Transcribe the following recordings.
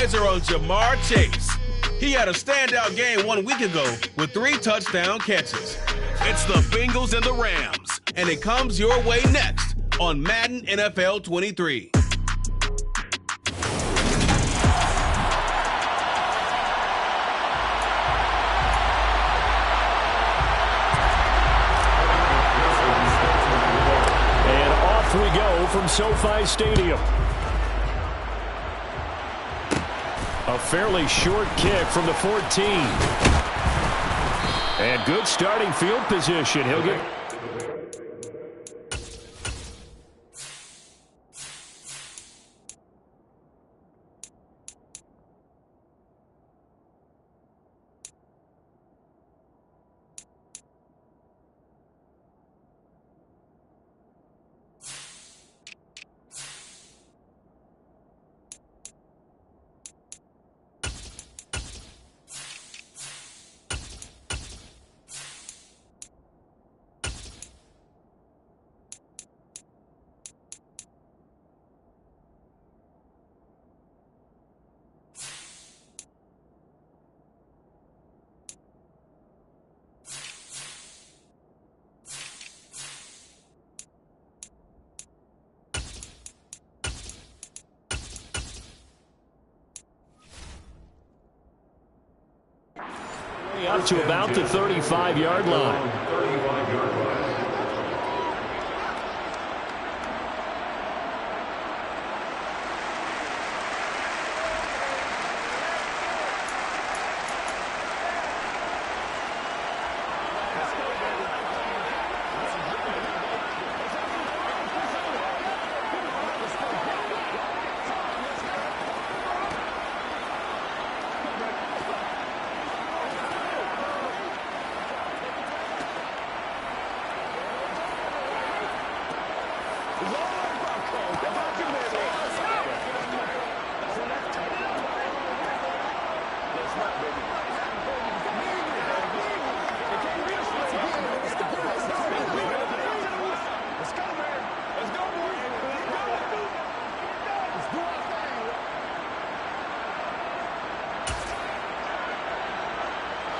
eyes are on Jamar Chase. He had a standout game 1 week ago with 3 touchdown catches. It's the Bengals and the Rams, and it comes your way next on Madden NFL 23. And off we go from SoFi Stadium. A fairly short kick from the 14. And good starting field position. He'll get... Up to about the 35-yard line.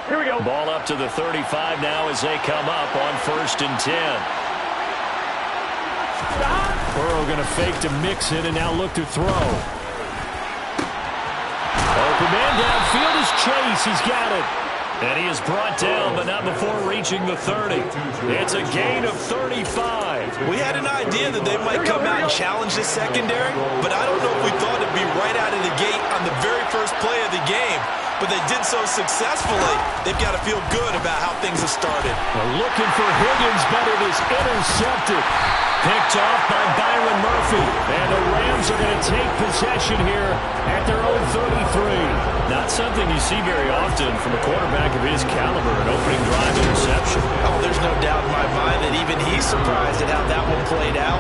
Here we go. Ball up to the 35 now as they come up on 1st and 10. Burrow going to fake to mix it and now look to throw. Open man downfield is Chase. He's got it. And he is brought down, but not before reaching the 30. It's a gain of 35. We had an idea that they might come out and challenge the secondary, but I don't know if we thought it'd be right out of the gate on the very first play of the game. But they did so successfully, they've got to feel good about how things have started. They're looking for Higgins, but it is intercepted. Picked off by Byron Murphy. And the Rams are going to take possession here at their own 33. Not something you see very often from a quarterback of his caliber, an opening drive interception. Oh, there's no doubt in my mind that even he's surprised at how that one played out.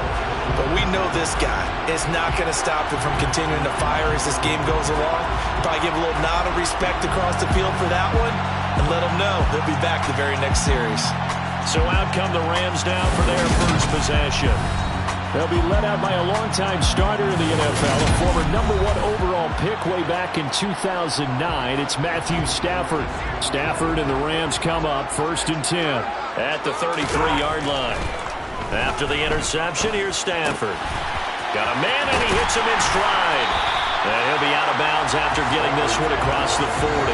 But we know this guy is not going to stop him from continuing to fire as this game goes along. Probably give a little nod of respect across the field for that one and let him know they'll be back the very next series. So out come the Rams now for their first possession. They'll be led out by a longtime starter in the NFL, a former #1 overall pick way back in 2009. It's Matthew Stafford. Stafford and the Rams come up 1st and 10. At the 33-yard line. After the interception, here's Stafford. Got a man, and he hits him in stride. And he'll be out of bounds after getting this one across the 40.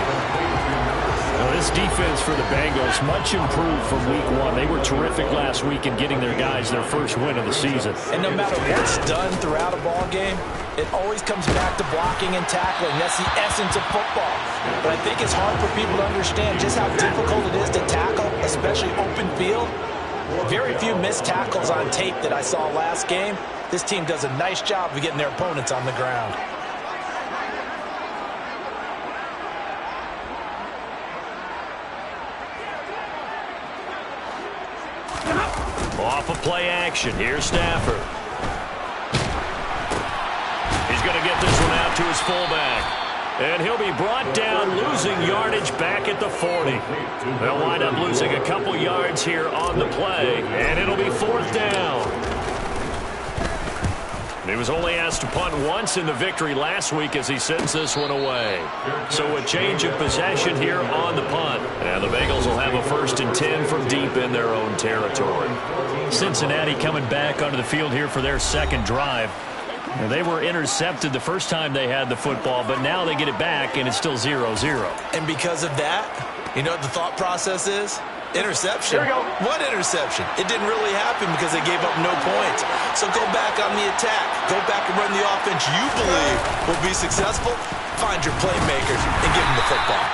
Now, this defense for the Bengals, much improved from week 1. They were terrific last week in getting their guys their first win of the season. And no matter what's done throughout a ball game, it always comes back to blocking and tackling. That's the essence of football. But I think it's hard for people to understand just how difficult it is to tackle, especially open field. Very few missed tackles on tape that I saw last game. This team does a nice job of getting their opponents on the ground. Off of play action, here's Stafford. He's going to get this one out to his fullback. And he'll be brought down, losing yardage back at the 40. They'll wind up losing a couple yards here on the play, and it'll be 4th down. He was only asked to punt once in the victory last week as he sends this one away. So a change of possession here on the punt. And the Bengals will have a 1st and 10 from deep in their own territory. Cincinnati coming back onto the field here for their second drive. They were intercepted the first time they had the football, but now they get it back, and it's still 0-0. And because of that, you know what the thought process is? Interception. Here we go. What interception? It didn't really happen because they gave up no points. So go back on the attack. Go back and run the offense you believe will be successful. Find your playmakers and give them the football.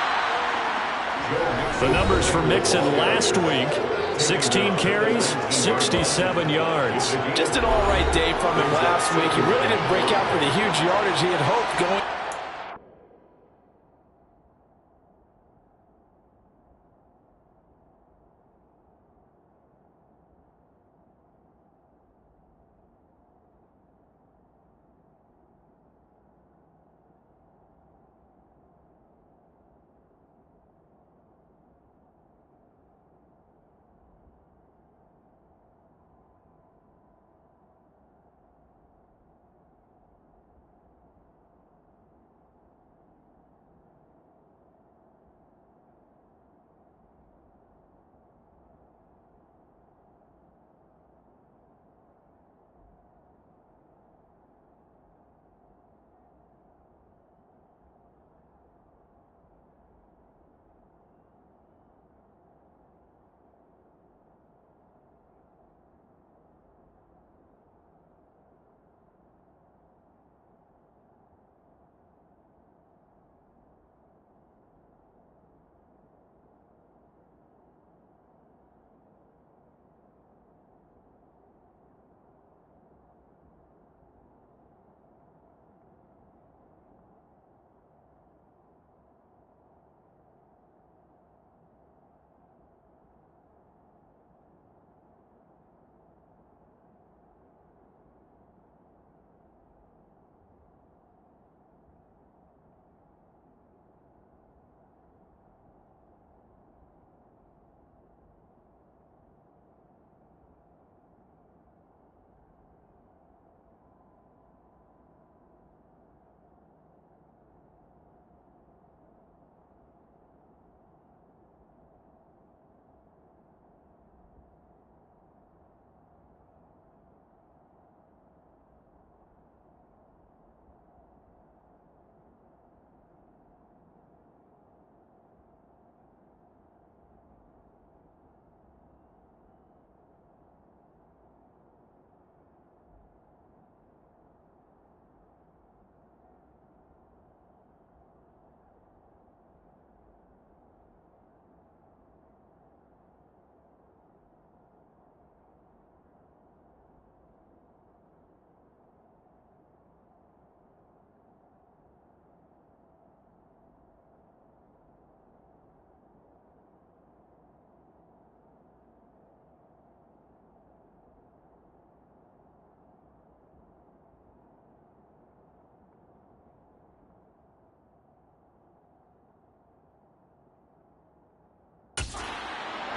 The numbers for Mixon last week: 16 carries, 67 yards. Just an all-right day from him last week. He really didn't break out for the huge yardage he had hoped going.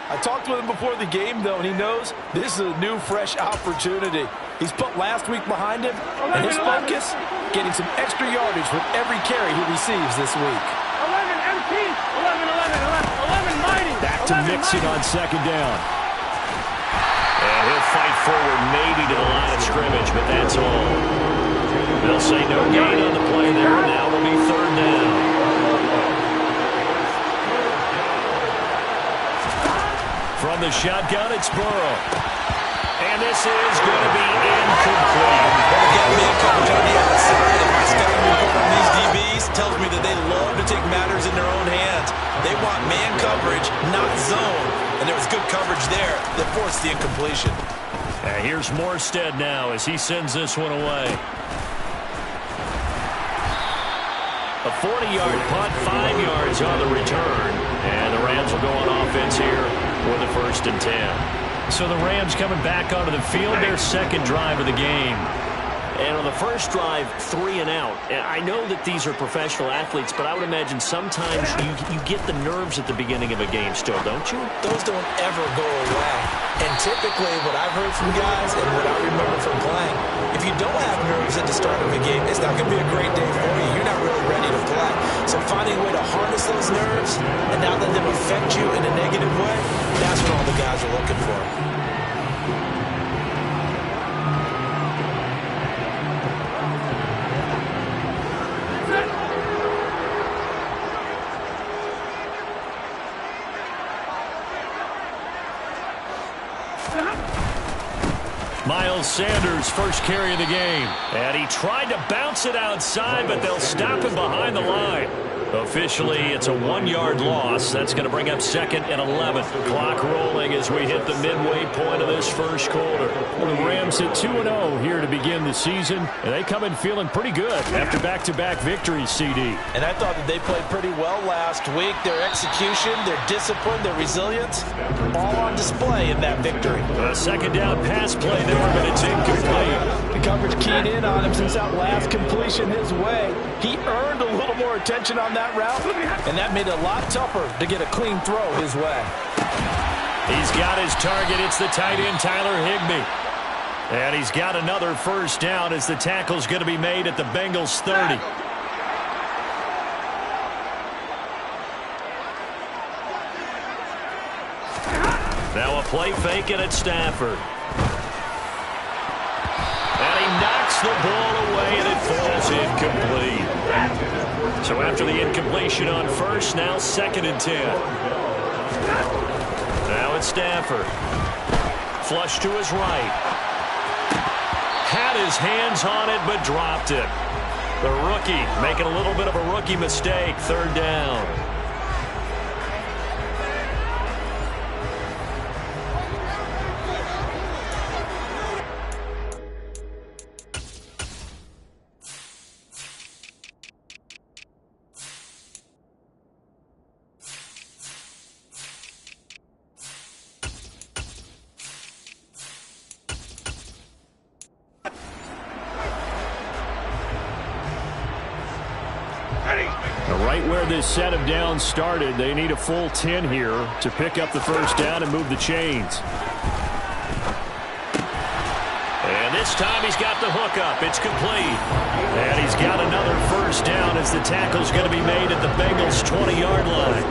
I talked with him before the game, though, and he knows this is a new, fresh opportunity. He's put last week behind him, and his focus, getting some extra yardage with every carry he receives this week. 11 MT, 11 mighty. Back to Mixon on second down. And he'll fight forward maybe to the line of scrimmage, but that's all. They'll say no gain on the play there. Now it'll be third down. From the shotgun, it's Burrow. And this is going to be incomplete. Get man coverage on the outside. And my scouting report on these DBs tells me that they love to take matters in their own hands. They want man coverage, not zone. And there was good coverage there that forced the incompletion. And here's Morstead now as he sends this one away. A 40-yard punt, 5 yards on the return. And the Rams will go on offense here with a 1st and 10. So the Rams coming back onto the field, their second drive of the game. And on the first drive, 3 and out. And I know that these are professional athletes, but I would imagine sometimes you get the nerves at the beginning of a game still, don't you? Those don't ever go away. And typically what I've heard from guys and what I remember from playing, if you don't have nerves at the start of a game, it's not going to be a great day for you. You're not really ready to play. So finding a way to harness those nerves and not let them affect you in a negative way, that's what all the guys are looking for. Miles Sanders, first carry of the game. And he tried to bounce it outside, but they'll stop him behind the line. Officially, it's a 1-yard loss. That's going to bring up 2nd and 11. Clock rolling as we hit the midway point of this first quarter. Well, the Rams at 2-0 here to begin the season, and they come in feeling pretty good after back-to-back victories, CD. And I thought that they played pretty well last week. Their execution, their discipline, their resilience, all on display in that victory. A second down pass play there, but it's incomplete. The coverage keyed in on him since that last completion his way. He earned a little more attention on that route, and that made it a lot tougher to get a clean throw his way. He's got his target. It's the tight end, Tyler Higbee. And he's got another first down as the tackle's going to be made at the Bengals 30. Now a play fake and it's Stafford. And he knocks the ball away and it falls incomplete. So after the incompletion on first, now 2nd and 10. Now it's Stafford. Flush to his right. Had his hands on it but dropped it. The rookie making a little bit of a rookie mistake. 3rd down. Right where this set of downs started, they need a full 10 here to pick up the first down and move the chains. And this time he's got the hook up. It's complete. And he's got another first down as the tackle's going to be made at the Bengals' 20-yard line.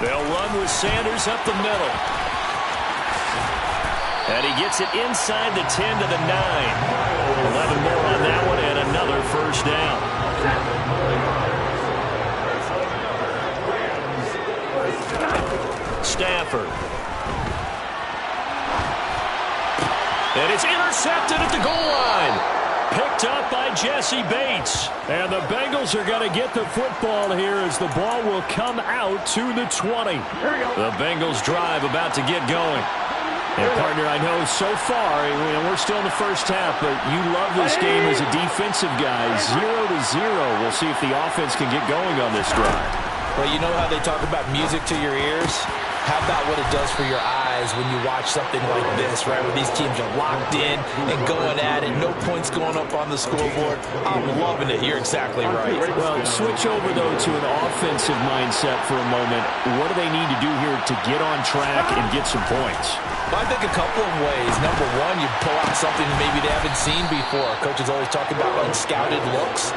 They'll run with Sanders up the middle. And he gets it inside the 10 to the 9. 11 more on that one and another first down. Stafford. And it's intercepted at the goal line. Picked up by Jesse Bates. And the Bengals are going to get the football here as the ball will come out to the 20. The Bengals drive about to get going. And, partner, I know so far, we're still in the first half, but you love this game as a defensive guy. 0-0. We'll see if the offense can get going on this drive. Well, you know how they talk about music to your ears? How about what it does for your eyes when you watch something like this, right, where these teams are locked in and going at it, no points going up on the scoreboard? I'm loving it. You're exactly right. Well, switch over, though, to an offensive mindset for a moment. What do they need to do here to get on track and get some points? Well, I think a couple of ways. Number one, you pull out something that maybe they haven't seen before. Coaches always talk about unscouted looks.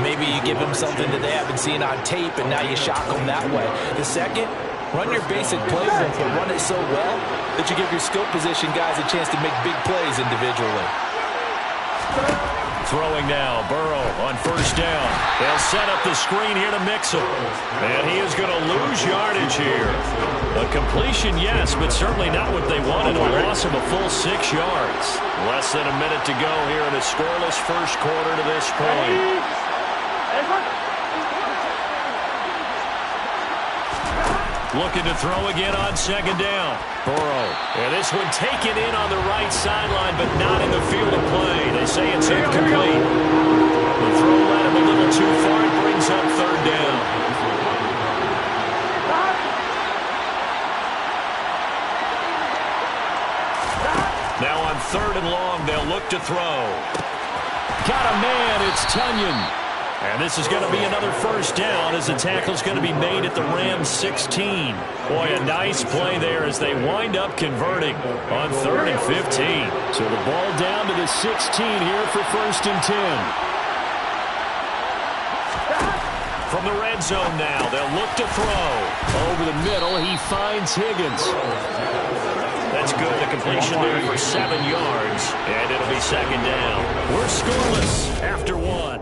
Maybe you give them something that they haven't seen on tape, and now you shock them that way. The second, run your basic playbook, but run it so well that you give your skill position guys a chance to make big plays individually. Throwing now, Burrow on first down. They'll set up the screen here to mix him. And he is going to lose yardage here. A completion, yes, but certainly not what they wanted. A loss of a full 6 yards. Less than a minute to go here in a scoreless first quarter to this point. Looking to throw again on second down. Burrow. And this one taken in on the right sideline, but not in the field of play. They say it's incomplete. The throw led him a little too far. It brings up 3rd down. look to throw. Got a man. It's Tunyon. And this is going to be another first down as the tackle's going to be made at the Rams 16. Boy, a nice play there as they wind up converting on 3rd and 15. So the ball down to the 16 here for 1st and 10. From the red zone now, they'll look to throw. Over the middle, he finds Higgins. That's good. The completion there for 7 yards. And it'll be 2nd down. We're scoreless after 1.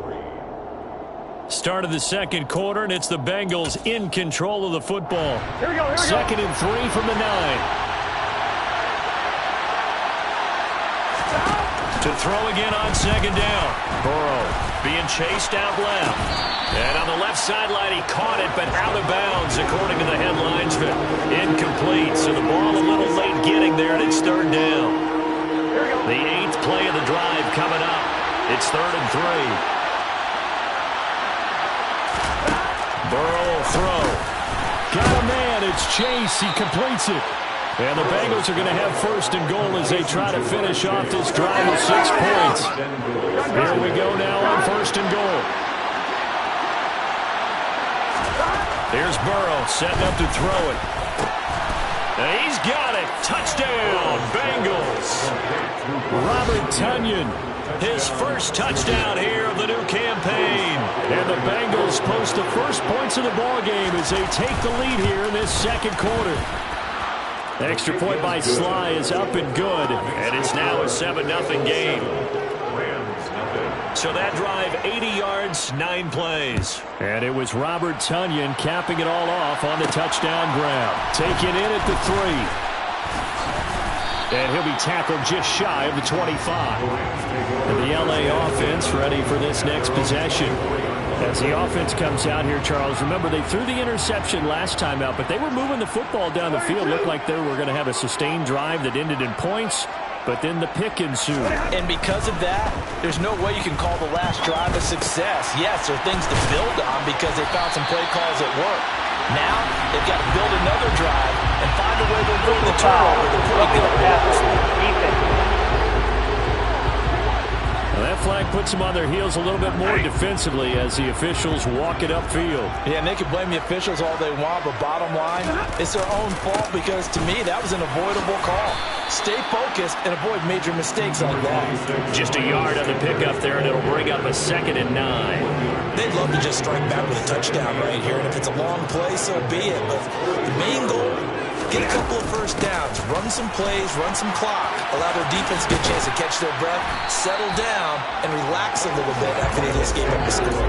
Start of the 2nd quarter, and it's the Bengals in control of the football. Here we go. 2nd and 3 from the 9. To throw again on 2nd down. Burrow being chased out left. And on the left sideline, he caught it, but out of bounds, according to the headlines. Incomplete. So the ball a little late getting there, and it's 3rd down. The 8th play of the drive coming up. It's 3rd and 3. Burrow will throw. Got a man. It's Chase. He completes it. And the Bengals are going to have 1st and goal as they try to finish off this drive with 6 points. Here we go now on 1st and goal. Here's Burrow setting up to throw it. And he's got it. Touchdown, Bengals. Robert Tunyon. His first touchdown here of the new campaign. And the Bengals post the first points of the ball game as they take the lead here in this 2nd quarter. Extra point by Sly is up and good. And it's now a 7-0 game. So that drive, 80 yards, 9 plays. And it was Robert Tunyon capping it all off on the touchdown grab. Taken in at the 3. And he'll be tackled just shy of the 25. And the LA offense ready for this next possession. As the offense comes out here, Charles, remember they threw the interception last time out, but they were moving the football down the field. Looked like they were going to have a sustained drive that ended in points, but then the pick ensued. And because of that, there's no way you can call the last drive a success. Yes, there are things to build on because they found some play calls that work. Now, they've got to build another drive and find a way to avoid the turnover. They're pretty good at that. Well, that flag puts them on their heels a little bit more defensively as the officials walk it upfield. Yeah, and they can blame the officials all they want, but bottom line, it's their own fault because, to me, that was an avoidable call. Stay focused and avoid major mistakes like that. Just a yard on the pickup there, and it'll bring up a 2nd and 9. They'd love to just strike back with a touchdown right here, and if it's a long play, so be it. But the main goal, get a couple of first downs, run some plays, run some clock, allow their defense a good chance to catch their breath, settle down, and relax a little bit after they just gave up the score.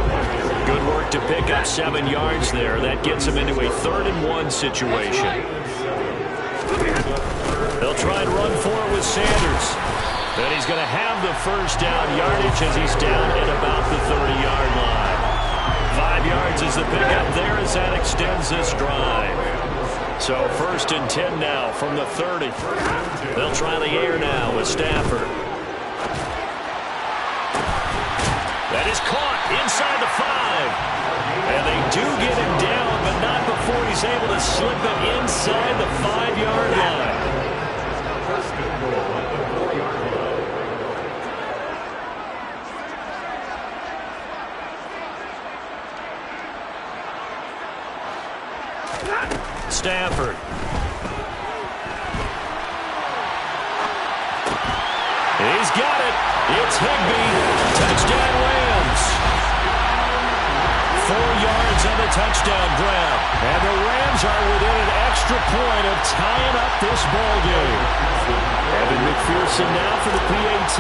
Good work to pick up 7 yards there. That gets them into a 3rd and 1 situation. They'll try and run for it with Sanders. And he's going to have the first down yardage as he's down at about the 30-yard line. 5 yards is the pickup there as that extends this drive. So 1st and 10 now from the 30. They'll try the air now with Stafford. That is caught inside the 5. And they do get him down, but not before he's able to slip it inside the 5-yard line. Stafford. He's got it. It's Higbee. Touchdown Rams. 4 yards on the touchdown grab. And the Rams are within an extra point of tying up this ball game. Evan McPherson now for the PAT.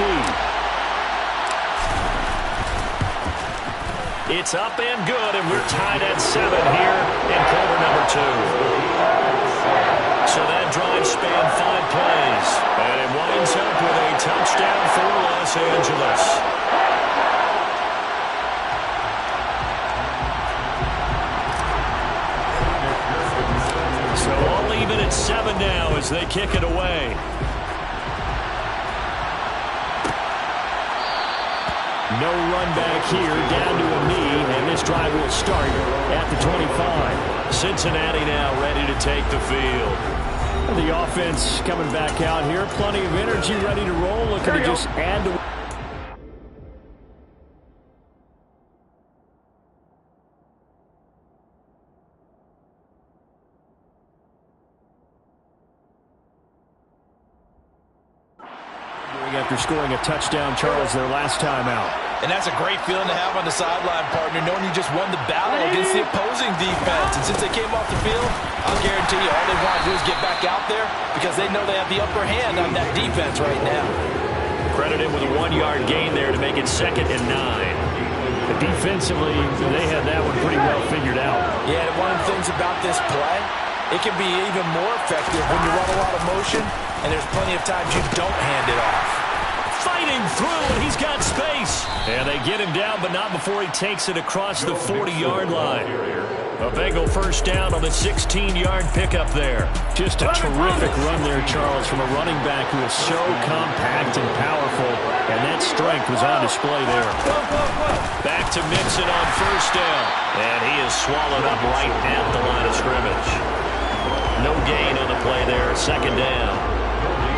It's up and good, and we're tied at 7 here in quarter number 2. So that drive spanned 5 plays, and it winds up with a touchdown for Los Angeles. So all even at 7 now as they kick it away. No run back here, down to a knee, and this drive will start at the 25. Cincinnati now ready to take the field. The offense coming back out here. Plenty of energy, ready to roll. Looking to just add to... after scoring a touchdown, Charles, their last time out. And that's a great feeling to have on the sideline, partner, knowing you just won the battle against the opposing defense. And since they came off the field, I'll guarantee you all they want to do is get back out there because they know they have the upper hand on that defense right now. Credited with a 1-yard gain there to make it 2nd and 9. Defensively, they had that one pretty well figured out. Yeah, and one of the things about this play, it can be even more effective when you run a lot of motion, and there's plenty of times you don't hand it off. Fighting through, and he's got space. And they get him down, but not before he takes it across the 40-yard line. A Bengal first down on the 16-yard pickup there. Just a terrific run there, Charles, from a running back who is so compact and powerful, and that strength was on display there. Back to Mixon on first down, and he is swallowed up right at the line of scrimmage. No gain on the play there, 2nd down.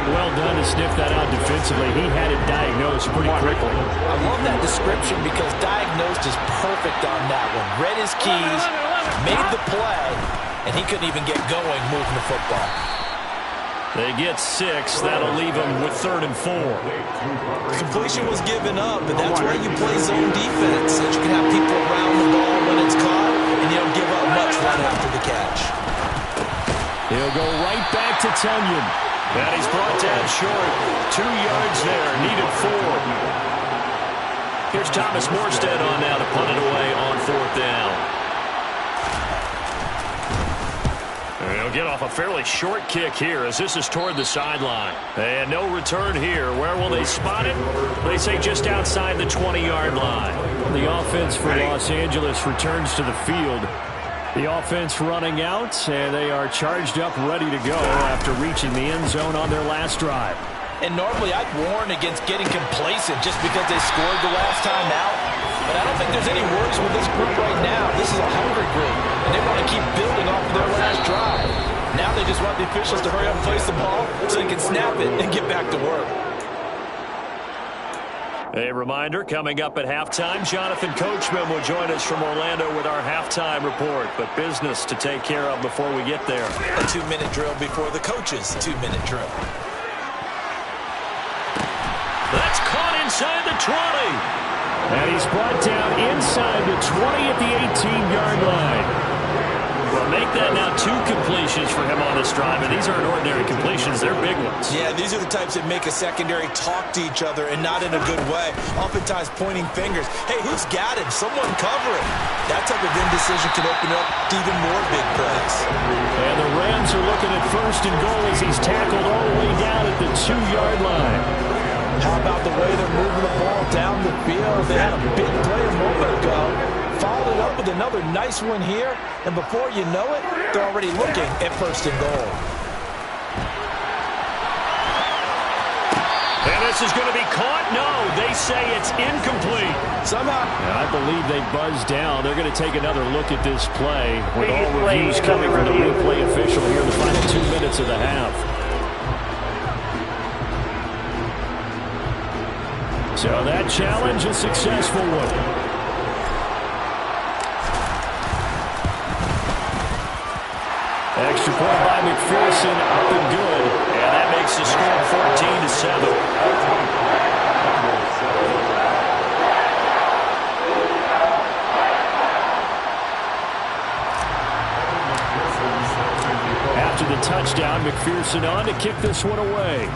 Well done to sniff that out defensively. He had it diagnosed pretty quickly. I love that description because diagnosed is perfect on that one. Read his keys, made the play, and he couldn't even get going moving the football. They get 6. That'll leave them with 3rd and 4. Completion was given up, but that's where you play zone defense. So you can have people around the ball when it's caught, and you don't give up much right after the catch. He'll go right back to Tunyon. And he's brought down short. 2 yards there, needed 4. Here's Thomas Morstead on now to punt it away on 4th down. And he'll get off a fairly short kick here as this is toward the sideline. And no return here. Where will they spot it? They say just outside the 20-yard line. The offense for Los Angeles returns to the field. The offense running out, and they are charged up, ready to go after reaching the end zone on their last drive. And normally I'd warn against getting complacent just because they scored the last time out. But I don't think there's any worries with this group right now. This is a hungry group, and they want to keep building off of their last drive. Now they just want the officials to hurry up and place the ball so they can snap it and get back to work. A reminder, coming up at halftime, Jonathan Coachman will join us from Orlando with our halftime report. But business to take care of before we get there. A 2-minute drill before the coach's 2-minute drill. That's caught inside the 20. And he's brought down inside the 20 at the 18-yard line. Well, make that now 2 completions for him on this drive, and these aren't ordinary completions. They're big ones. Yeah, these are the types that make a secondary talk to each other and not in a good way. Oftentimes pointing fingers. Hey, who's got him? Someone cover him. That type of indecision can open up to even more big plays. And the Rams are looking at 1st and goal as he's tackled all the way down at the 2-yard line. How about the way they're moving the ball down the field? They had a big play a moment ago. Followed it up with another nice one here. And before you know it, they're already looking at 1st and goal. And this is going to be caught? No, they say it's incomplete. Somehow. And I believe they buzzed down. They're going to take another look at this play with all reviews coming from the replay official here in the final 2 minutes of the half. So that challenge, a successful one. Extra point by McPherson, up and good. And that makes the score 14-7. After the touchdown, McPherson on to kick this one away.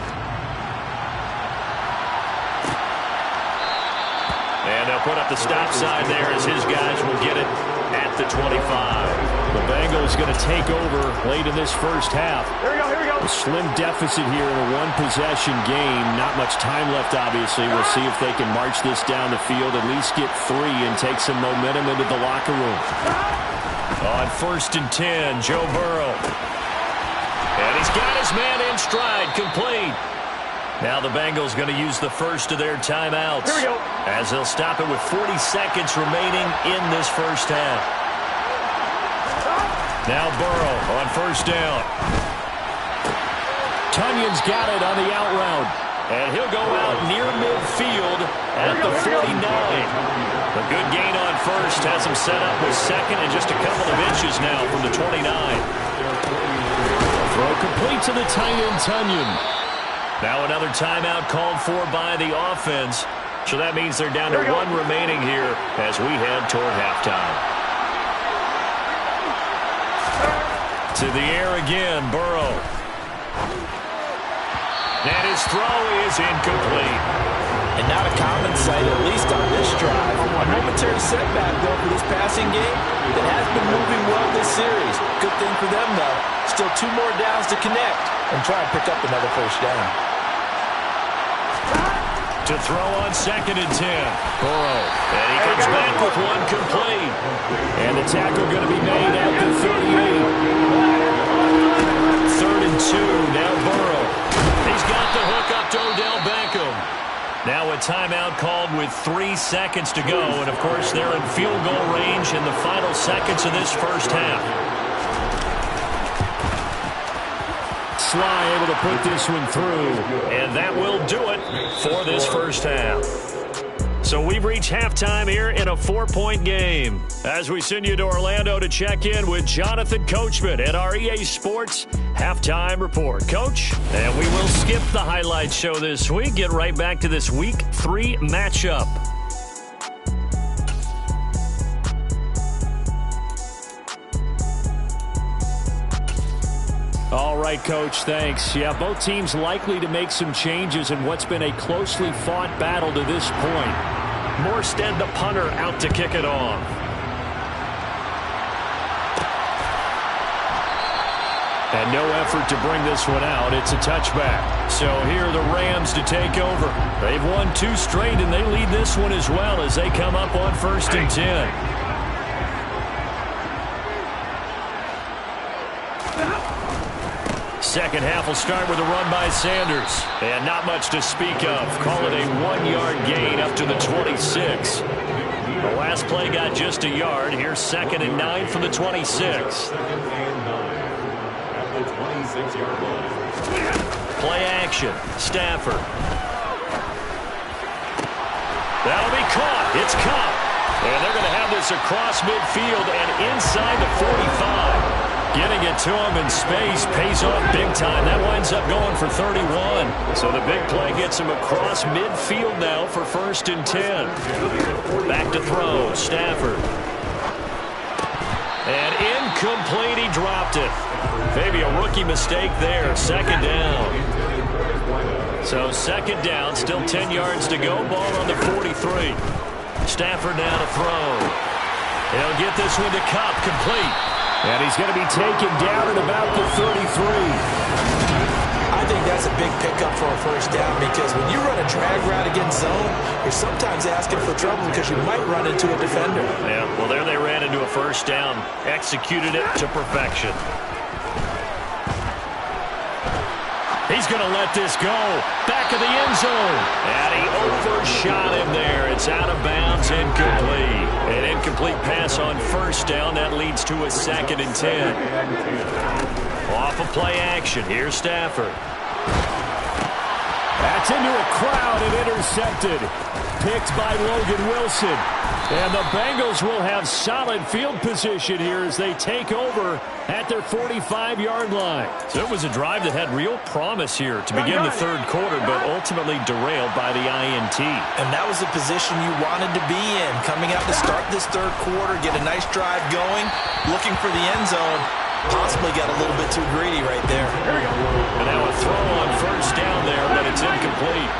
And they'll put up the stop sign there as his guys will get it at the 25. The Bengals going to take over late in this first half. Here we go. A slim deficit here in a one-possession game. Not much time left, obviously. We'll see if they can march this down the field, at least get 3 and take some momentum into the locker room. On 1st and 10, Joe Burrow. And he's got his man in stride, complete. Now the Bengals going to use the first of their timeouts. Here we go. As they'll stop it with 40 seconds remaining in this first half. Now Burrow on 1st down. Tunyon's got it on the out route. And he'll go out near midfield at the 49. A good gain on first has him set up with second and just a couple of inches now from the 29. Throw complete to the tight end, Tunyon. Now another timeout called for by the offense. So that means they're down to one remaining here as we head toward halftime. To the air again, Burrow. And his throw is incomplete. And not a common sight, at least on this drive. A momentary setback, though, for this passing game that has been moving well this series. Good thing for them, though. Still 2 more downs to connect and try and pick up another first down. To throw on 2nd and 10. Burrow. And he comes back with one complete. And the tackle going to be made at the 38. 3rd and 2. Now Burrow. He's got the hook up to Odell Beckham. Now a timeout called with 3 seconds to go. And, of course, they're in field goal range in the final seconds of this first half. Sly able to put this one through. And that will do it for this first half. So we've reached halftime here in a 4-point game. As we send you to Orlando to check in with Jonathan Coachman at our EA Sports Halftime Report. Coach, and we will skip the highlight show this week. Get right back to this Week 3 matchup. All right, Coach, thanks. Yeah, both teams likely to make some changes in what's been a closely fought battle to this point. Morstead, the punter, out to kick it off. And no effort to bring this one out. It's a touchback. So here are the Rams to take over. They've won 2 straight, and they lead this one as well as they come up on 1st and 10. Second half will start with a run by Sanders. And not much to speak of. Call it a 1-yard gain up to the 26. The last play got just a yard. Here's 2nd and 9 from the 26. Play action. Stafford. That'll be caught. It's caught. And they're going to have this across midfield and inside the 45. Getting it to him in space pays off big time. That winds up going for 31. So the big play gets him across midfield now for 1st and 10. Back to throw. Stafford. And incomplete. He dropped it. Maybe a rookie mistake there. 2nd down. So 2nd down. Still 10 yards to go. Ball on the 43. Stafford now to throw. He'll get this one to Kupp. Complete. And he's going to be taken down at about the 33. I think that's a big pickup for a first down because when you run a drag route against zone, you're sometimes asking for trouble because you might run into a defender. Yeah, well, there they ran into a first down. Executed it to perfection. He's going to let this go. Back of the end zone. And he overshot him there. It's out of bounds, incomplete. An incomplete pass on 1st down. That leads to a 2nd and 10. Off of play action. Here's Stafford. That's into a crowd and intercepted. Picked by Logan Wilson. And the Bengals will have solid field position here as they take over at their 45-yard line. So it was a drive that had real promise here to begin the 3rd quarter, but ultimately derailed by the INT. And that was the position you wanted to be in. Coming out to start this 3rd quarter, get a nice drive going, looking for the end zone. Possibly got a little bit too greedy right there. And now a throw on 1st down there, but it's incomplete.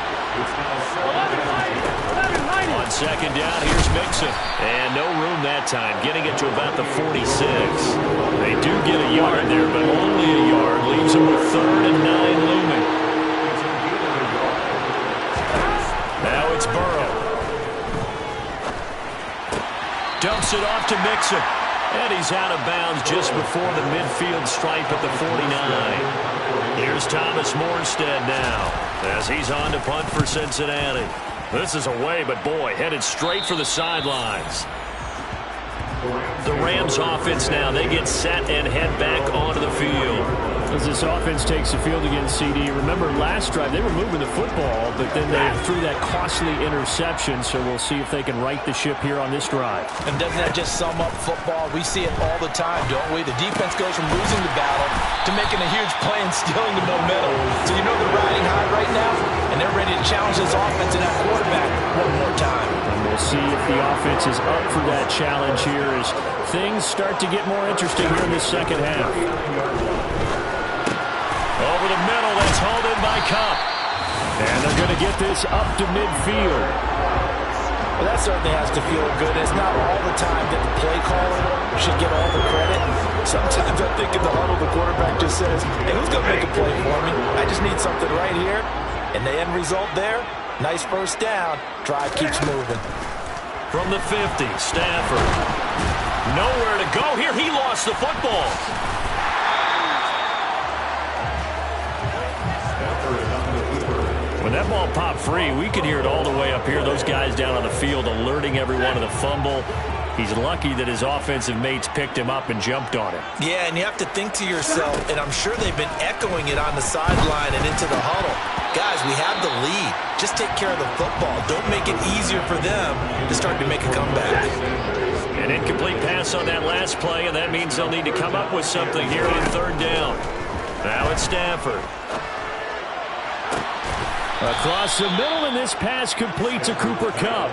On 2nd down, here's Mixon. And no room that time, getting it to about the 46. They do get a yard there, but only a yard. Leaves them with 3rd and 9 looming. Now it's Burrow. Dumps it off to Mixon. And he's out of bounds just before the midfield stripe at the 49. Here's Thomas Morstead now as he's on to punt for Cincinnati. This is away, but boy, headed straight for the sidelines. The Rams offense now, they get set and head back onto the field. As this offense takes the field against CD, remember last drive they were moving the football, but then they threw that costly interception, so we'll see if they can right the ship here on this drive. And doesn't that just sum up football? We see it all the time, don't we? The defense goes from losing the battle to making a huge play and stealing the momentum. So you know they're riding high right now, and they're ready to challenge this offense and that quarterback one more time. And we'll see if the offense is up for that challenge here as things start to get more interesting here in the second half. Over the middle, that's hauled in by Cup. And they're going to get this up to midfield. Well, that certainly has to feel good. It's not all the time that the play caller should get all the credit. Sometimes I think in the huddle, the quarterback just says, hey, who's going to make a play for me? I just need something right here. And the end result there, nice first down. Drive keeps moving. From the 50, Stafford. Nowhere to go here. He lost the football. When that ball popped free, we could hear it all the way up here. Those guys down on the field alerting everyone of the fumble. He's lucky that his offensive mates picked him up and jumped on him. Yeah, and you have to think to yourself, and I'm sure they've been echoing it on the sideline and into the huddle. Guys, we have the lead. Just take care of the football. Don't make it easier for them to start to make a comeback. An incomplete pass on that last play, and that means they'll need to come up with something here on third down. Now it's Stafford. Across the middle, and this pass complete to Cooper Kupp.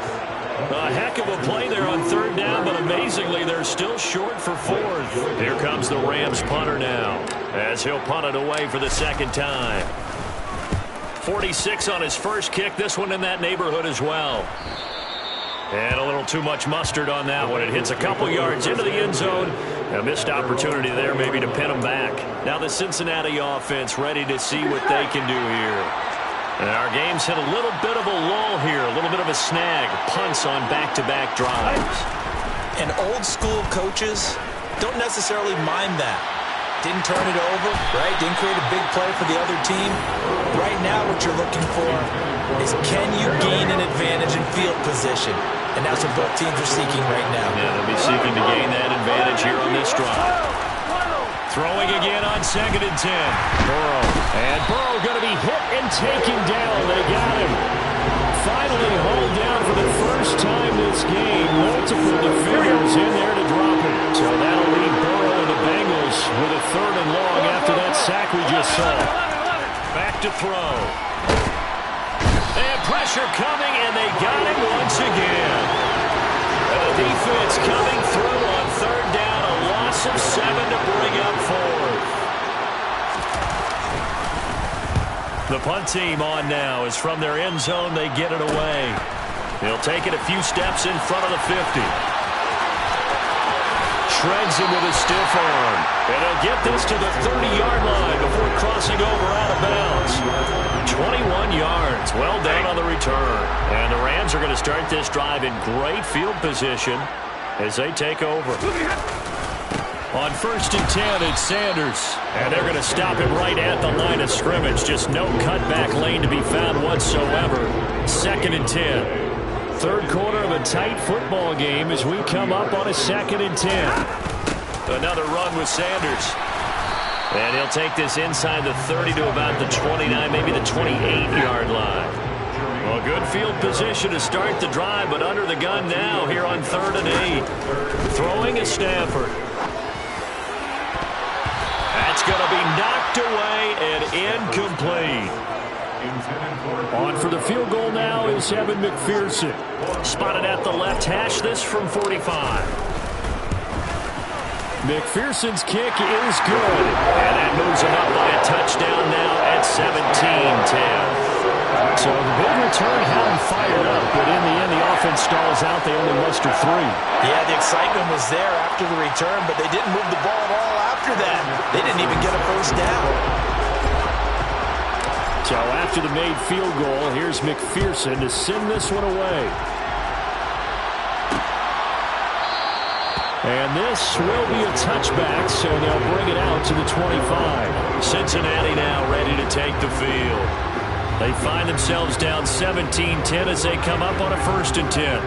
A heck of a play there on third down, but amazingly, they're still short for fourth. Here comes the Rams punter now, as he'll punt it away for the second time. 46 on his first kick, this one in that neighborhood as well. And a little too much mustard on that one. It hits a couple yards into the end zone. A missed opportunity there maybe to pin them back. Now the Cincinnati offense ready to see what they can do here. And our game's hit a little bit of a lull here, a little bit of a snag. Punts on back-to-back drives. And old-school coaches don't necessarily mind that. Didn't turn it over, right? Didn't create a big play for the other team. Right now what you're looking for is can you gain an advantage in field position? And that's what both teams are seeking right now. Yeah, they'll be seeking to gain that advantage here on this drive. Throwing again on 2nd and 10. Burrow. And Burrow going to be hit and taken down. They got him. Finally hauled down for the first time this game. Multiple defenders in there to drop him. So that'll leave Burrow and the Bengals with a 3rd and long after that sack we just saw. Back to throw. And pressure coming, and they got him once again. And the defense coming through on third down. A loss of 7 to bring up 4th. The punt team on now is from their end zone. They get it away. He'll take it a few steps in front of the 50. Shreds him with a stiff arm. And he'll get this to the 30-yard line before crossing over out of bounds. 21 yards. Well done on the return. And the Rams are going to start this drive in great field position as they take over. On 1st and 10, it's Sanders. And they're going to stop him right at the line of scrimmage. Just no cutback lane to be found whatsoever. 2nd and 10. Third quarter of a tight football game as we come up on a 2nd and 10. Another run with Sanders. And he'll take this inside the 30 to about the 29, maybe the 28-yard line. Well, good field position to start the drive, but under the gun now here on 3rd and 8. Throwing is Stafford. That's going to be knocked away and incomplete. On for the field goal now is Evan McPherson. Spotted at the left hash, this from 45. McPherson's kick is good. And that moves him up by a touchdown now at 17-10. So the big return had him fired up, but in the end the offense stalls out. They only muster 3. Yeah, the excitement was there after the return, but they didn't move the ball at all after that. They didn't even get a first down. So after the made field goal, here's McPherson to send this one away. And this will be a touchback, so they'll bring it out to the 25. Cincinnati now ready to take the field. They find themselves down 17-10 as they come up on a 1st and 10.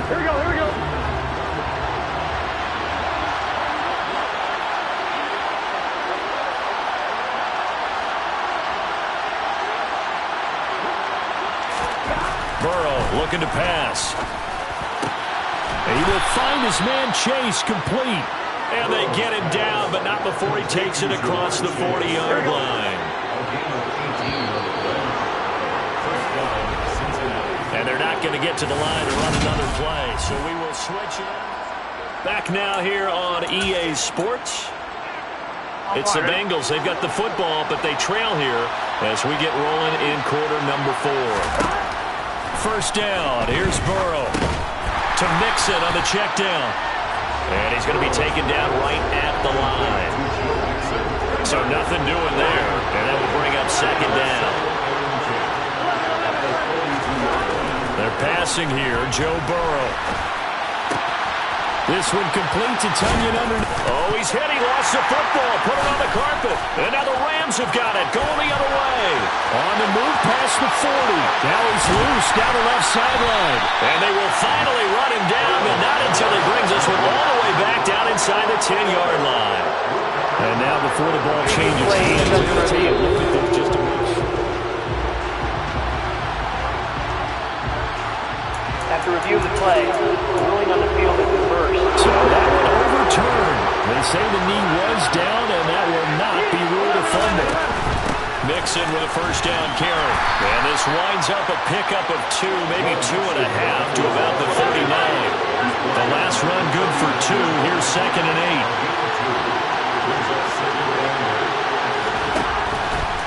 Here we go, here we go. Burrow looking to pass. He will find his man Chase complete. And they get him down, but not before he takes it across the 40-yard line. And they're not going to get to the line to run another play, so we will switch it. Back now here on EA Sports. It's the Bengals. They've got the football, but they trail here as we get rolling in quarter number 4. First down. Here's Burrow to Mixon on the check down. And he's going to be taken down right at the line. So nothing doing there. And that will bring up second down. They're passing here. Joe Burrow. This one complete to Tunyon under. Oh, he's hit. He lost the football. Put it on the carpet. And now the Rams have got it. Going the other way. On the move past the 40. Now he's loose down the left sideline. And they will finally run him down, but not until he brings this one all the way back down inside the 10-yard line. And now before the ball changes hands, we're going to take a look at them just a minute. After review of the play, ruling on the field is reversed. So that one overturned. They say the knee was down, and that will not be ruled a fumble. Mixon with a first down carry. And this winds up a pickup of 2, maybe 2.5 to about the 39. The last run good for 2. Here's second and 8.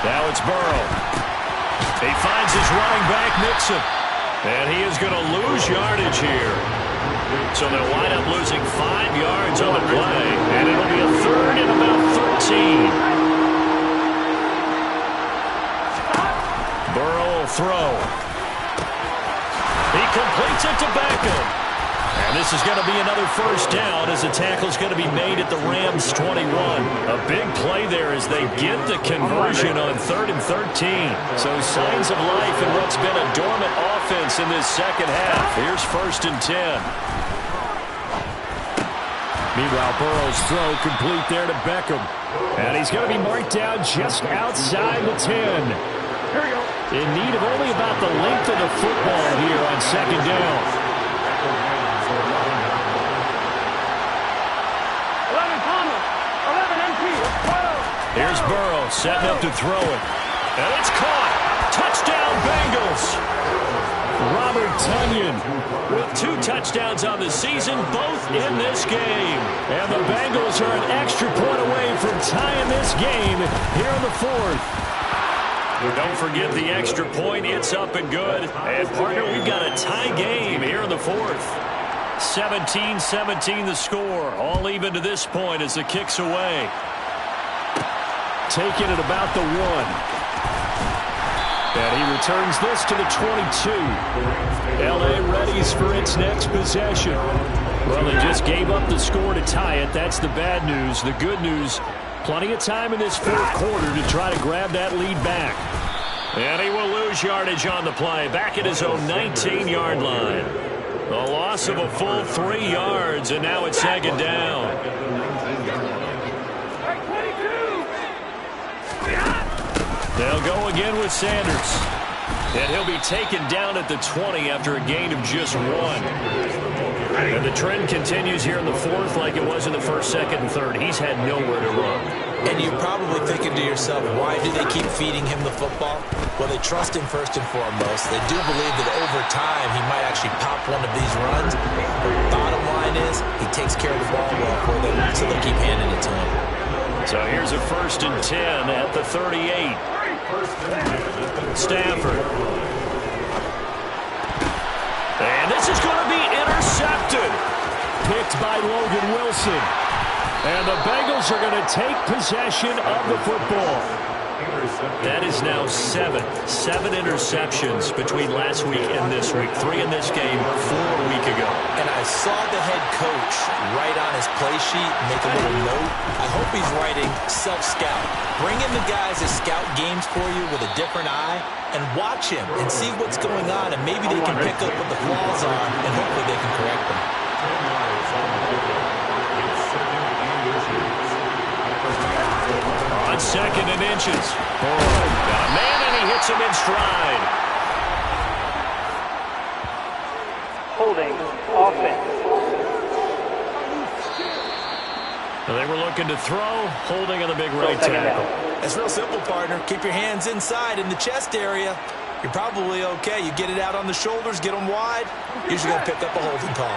Now it's Burrow. He finds his running back, Mixon. And he is going to lose yardage here. So they'll wind up losing 5 yards on the play. And it'll be a third and about 13. Burrow will throw. He completes it to Beckham. And this is going to be another first down as the tackle's going to be made at the Rams 21. A big play there as they get the conversion on 3rd and 13. So signs of life in what's been a dormant offense in this second half. Here's 1st and 10. Meanwhile, Burrow's throw complete there to Beckham. And he's going to be marked down just outside the 10. Here we go. In need of only about the length of the football here on second down. 11 MP. Here's Burrow setting up to throw it. And it's caught. Touchdown, Bengals. Robert Tunyon With 2 touchdowns on the season, both in this game. And the Bengals are an extra point away from tying this game here in the 4th. Don't forget the extra point. It's up and good. And, partner, we've got a tie game here in the 4th. 17-17 the score. All even to this point as the kick's away. Taking it about the 1. And he returns this to the 22. L.A. readies for its next possession. Well, they just gave up the score to tie it. That's the bad news. The good news, plenty of time in this 4th quarter to try to grab that lead back. And he will lose yardage on the play. Back at his own 19-yard line. The loss of a full 3 yards, and now it's second down. They'll go again with Sanders. And he'll be taken down at the 20 after a gain of just 1. And the trend continues here in the 4th like it was in the 1st, 2nd, and 3rd. He's had nowhere to run. And you're probably thinking to yourself, why do they keep feeding him the football? Well, they trust him first and foremost. They do believe that over time he might actually pop one of these runs. But bottom line is he takes care of the ball well for them, so they'll keep handing it to him. So here's a 1st and 10 at the 38. Stafford. And this is going to be intercepted. Picked by Logan Wilson. And the Bengals are going to take possession of the football. That is now 7 interceptions between last week and this week. 3 in this game, 4 a week ago. And I saw the head coach write on his play sheet, make a little note. I hope he's writing self-scout. Bring in the guys that scout games for you with a different eye and watch him and see what's going on, and maybe they can pick up what the flaws are, and hopefully they can correct them. On 2nd and inches. Got a man, and he hits him in stride. Looking to throw, holding on the big right tackle. It's real simple, partner. Keep your hands inside in the chest area. You're probably okay. You get it out on the shoulders, get them wide. Usually going to pick up a holding call.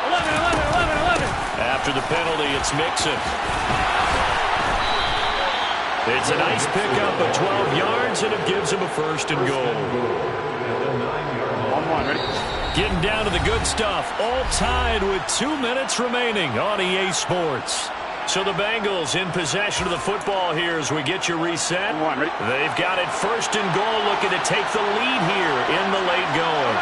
11. After the penalty, it's Mixon. It's a nice pickup of 12 yards, and it gives him a first and goal. 1-1, ready? Getting down to the good stuff, all tied with 2 minutes remaining on EA Sports. So the Bengals in possession of the football here as we get you reset. 1-1, ready? They've got it first and goal, looking to take the lead here in the late going.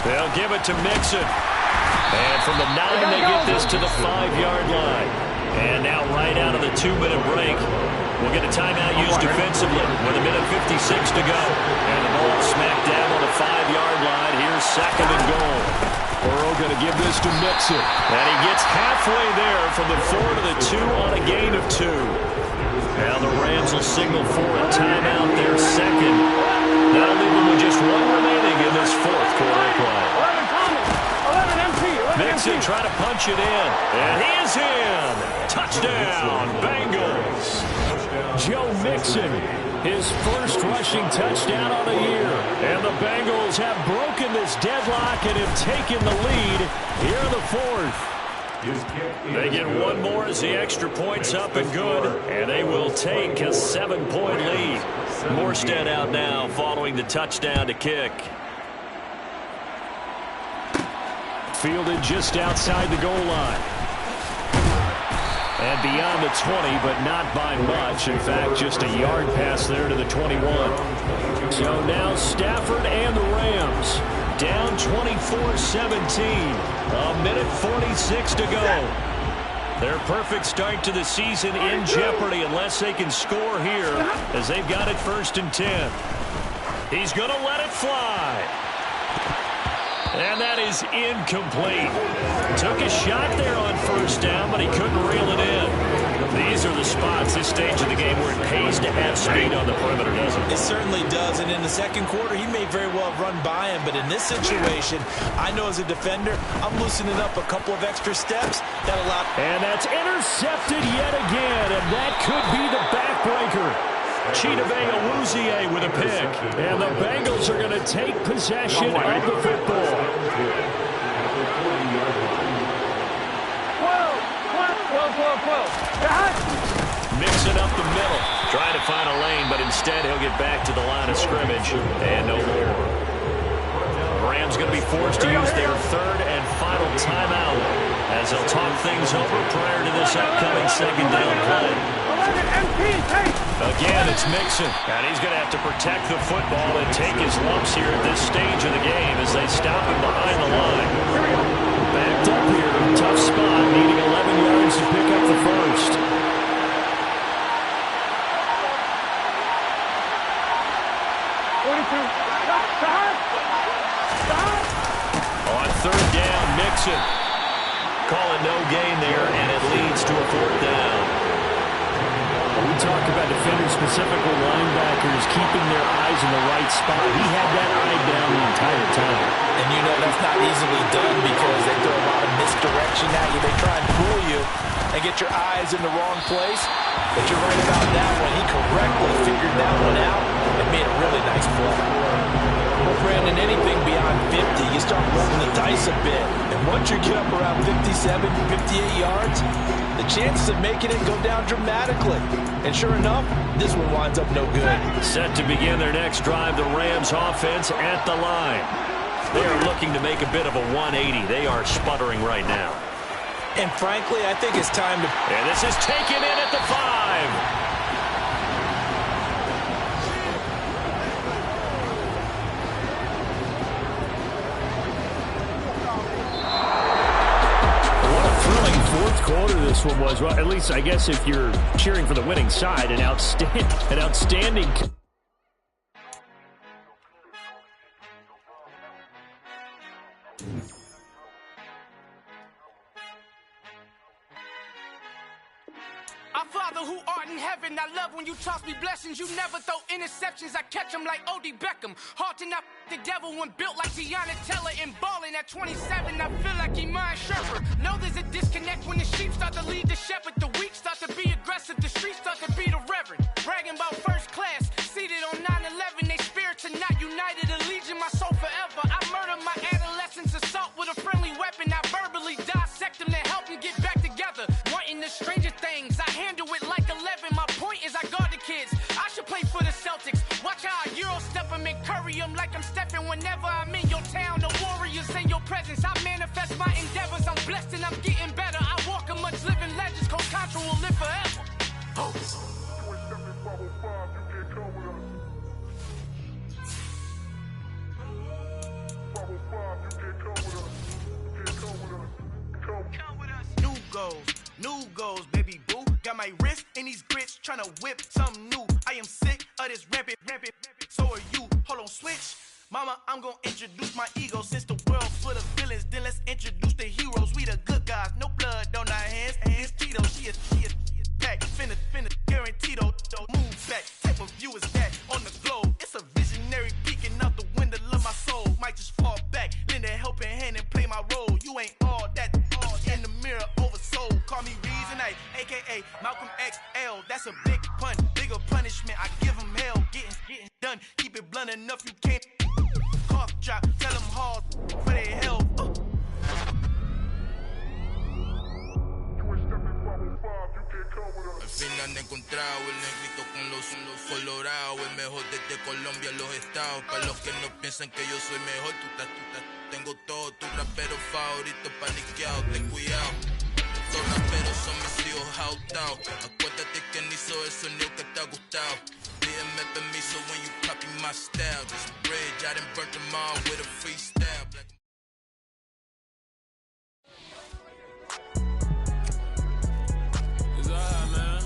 They'll give it to Mixon. And from the 9, they get this to the 5-yard line. And now right out of the 2-minute break, we'll get a timeout used defensively with 1:56 to go. And the ball smack dab on the 5-yard line. Here's second and goal. Burrow going to give this to Mixon. And he gets halfway there from the 4 to the 2 on a gain of 2. Now the Rams will signal for a timeout there second. That'll leave them with just 1 remaining in this fourth quarter play. 11 Thomas. 11 MP. 11 Mixon MP. trying to punch it in. And he is in. Touchdown, Bengals. Joe Mixon, his first rushing touchdown on the year. And the Bengals have broken this deadlock and have taken the lead here in the fourth. They get 1 more as the extra point's up and good. And they will take a 7-point lead. Morstead out now following the touchdown to kick. Fielded just outside the goal line. And beyond the 20, but not by much. In fact, just a yard pass there to the 21. So now Stafford and the Rams down 24-17. 1:46 to go. Their perfect start to the season in jeopardy unless they can score here as they've got it first and 10. He's going to let it fly. And that is incomplete. Took a shot there on first down, but he couldn't reel it in. These are the spots, this stage of the game, where it pays to have speed on the perimeter, doesn't it? It certainly does, and in the second quarter, he may very well have run by him, but in this situation, I know as a defender, I'm loosening up a couple of extra steps that allow... And that's intercepted yet again, and that could be the backbreaker. Chidobe Awuzie with a pick. And the Bengals are going to take possession of the football. 12. Mixing up the middle. Trying to find a lane, but instead he'll get back to the line of scrimmage. And no more. Rams going to be forced to use their third and final timeout as they'll talk things over prior to this upcoming second down play. 11 MP. Again, it's Mixon, and he's going to have to protect the football and take his lumps here at this stage of the game as they stop him behind the line. Backed up here, tough spot, needing 11 yards to pick up the first. On third down, Mixon. Call it no gain there, and it leads to a fourth down. We talk about defenders, specifically linebackers, keeping their eyes in the right spot. He had that eye down the entire time. And you know that's not easily done because they throw a lot of misdirection at you. They try and fool you and get your eyes in the wrong place. But you're right about that one. He correctly figured that one out and made a really nice play. Well, Brandon, anything beyond 50, you start rolling the dice a bit. And once you get up around 57, 58 yards, the chances of making it go down dramatically. And sure enough, this one winds up no good. Set to begin their next drive, the Rams offense at the line. They are looking to make a bit of a 180. They are sputtering right now. And frankly, I think it's time to... And this is taken in at the 5. Quarter this one was, well, at least I guess if you're cheering for the winning side, an outstanding Our Father who art in in heaven. I love when you toss me blessings. You never throw interceptions. I catch them like O.D. Beckham. Hard to not the devil when built like Tiana Teller and balling at 27. I feel like Iman Shepherd. Know there's a disconnect when the sheep start to lead the shepherd. The weak start to be aggressive. The streets start to be the reverend. Bragging about first class. Seated on 9/11. They spirits are not united. A legion, my soul forever. I murder my adolescence. Assault with a friendly weapon. I verbally dissect them to help them get back together. Wanting the stranger things. I handle it like 11. My point is I guard the kids. I should play for the Celtics. Watch how I Euro step them and curry them like I'm stepping whenever I'm in your town. The Warriors in your presence. I manifest my endeavors. I'm blessed and I'm getting better. I walk amongst living legends. Coach Contra will live forever. New goals, baby boo. Got my wrist in these grits, tryna whip something new. I am sick of this rampant. So are you. Hold on, switch. Mama, I'm gonna introduce my ego. Since the world full of villains, then let's introduce the heroes. We the good guys, no blood on our hands. Hands Tito, she is back. Finna, guaranteed. Move back. Type of view is that on the globe? It's a visionary peeking out the window of my soul. Might just fall back, lend a helping hand and play my role. You ain't all that. In the mirror, oversold. Call me Reason A, a.k.a. Malcolm XL. That's a big pun, bigger punishment. I give him hell, getting done. Keep it blunt enough, you can't. Cough drop, tell them hard for their hell. Al final he encontrado el negrito con los colorados, el mejor desde Colombia a los estados. Para los que no piensan que yo soy mejor, tengo todo, tu rapero favorito paniqueado, ten cuidado. Los raperos son mis hijos jautados. Acuérdate que ni hizo el sonido que te ha gustado. Pídeme permiso when you copy my style. This bridge, I done burnt them all with a freestyle. It's alright, man.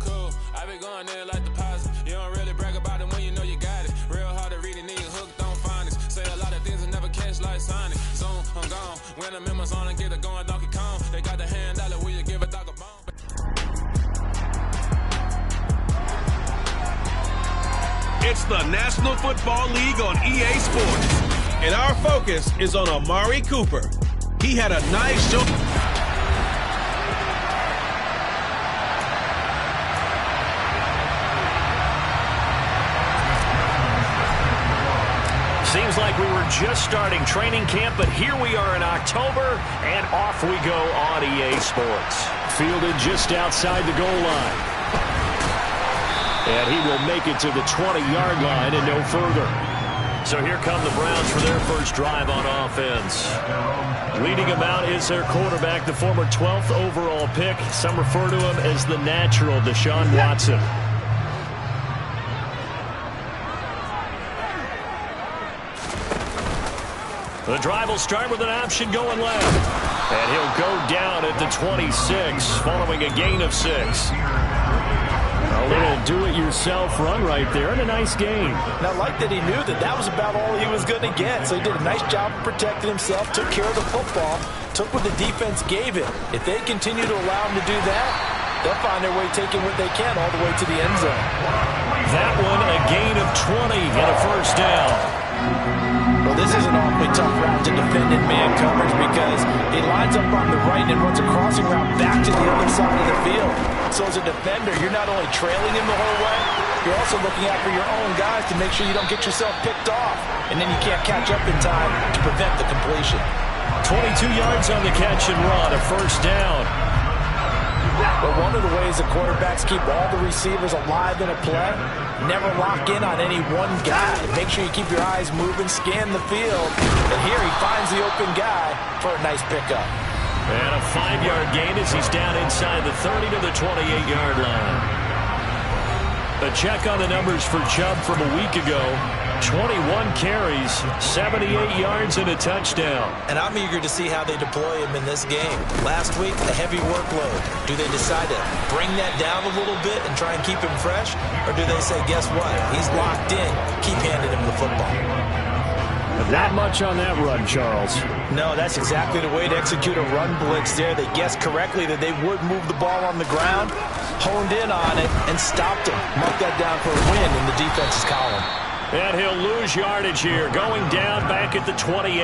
Cool, I been going there like the positive. You don't really brag about it when you know you got it. Real hard to read a nigga hooked on phonics. Say a lot of things and never catch like Sonic. Zone, I'm gone. When I'm in my zone and get it going Donkey Kong. They got the hand dollar, will you give a dog a bone? It's the National Football League on EA Sports, and our focus is on Amari Cooper. He had a nice show. Seems like we were just starting training camp, but here we are in October, and off we go on EA Sports. Fielded just outside the goal line. And he will make it to the 20-yard line and no further. So here come the Browns for their first drive on offense. Leading him out is their quarterback, the former 12th overall pick. Some refer to him as the natural, Deshaun Watson. The drive will start with an option going left. And he'll go down at the 26 following a gain of 6. A little do-it-yourself run right there and a nice game. Now, I like that he knew that was about all he was going to get. So he did a nice job of protecting himself, took care of the football, took what the defense gave him. If they continue to allow him to do that, they'll find their way taking what they can all the way to the end zone. That one, a gain of 20 and a first down. Well, this is an awfully tough route to defend in man coverage because he lines up on the right and runs a crossing route back to the other side of the field. So as a defender, you're not only trailing him the whole way, you're also looking out for your own guys to make sure you don't get yourself picked off. And then you can't catch up in time to prevent the completion. 22 yards on the catch and run, a first down. But one of the ways the quarterbacks keep all the receivers alive in a play, never lock in on any one guy. Make sure you keep your eyes moving, scan the field. And here he finds the open guy for a nice pickup. And a 5-yard gain as he's down inside the 30 to the 28-yard line. A check on the numbers for Chubb from a week ago. 21 carries, 78 yards, and a touchdown. And I'm eager to see how they deploy him in this game. Last week, a heavy workload. Do they decide to bring that down a little bit and try and keep him fresh? Or do they say, guess what? He's locked in. Keep handing him the football. Not much on that run, Charles. No, that's exactly the way to execute a run blitz there. They guessed correctly that they would move the ball on the ground, honed in on it, and stopped him. Mark that down for a win in the defense's column. And he'll lose yardage here, going down back at the 28.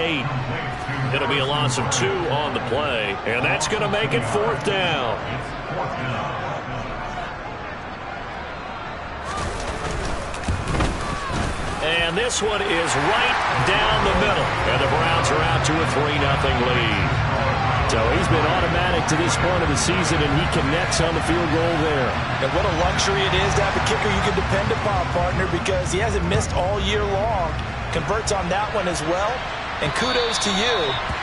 It'll be a loss of 2 on the play, and that's going to make it 4th down. And this one is right down the middle. And the Browns are out to a 3-0 lead. So he's been automatic to this point of the season, and he connects on the field goal there. And what a luxury it is to have a kicker you can depend upon, partner, because he hasn't missed all year long. Converts on that one as well. And kudos to you.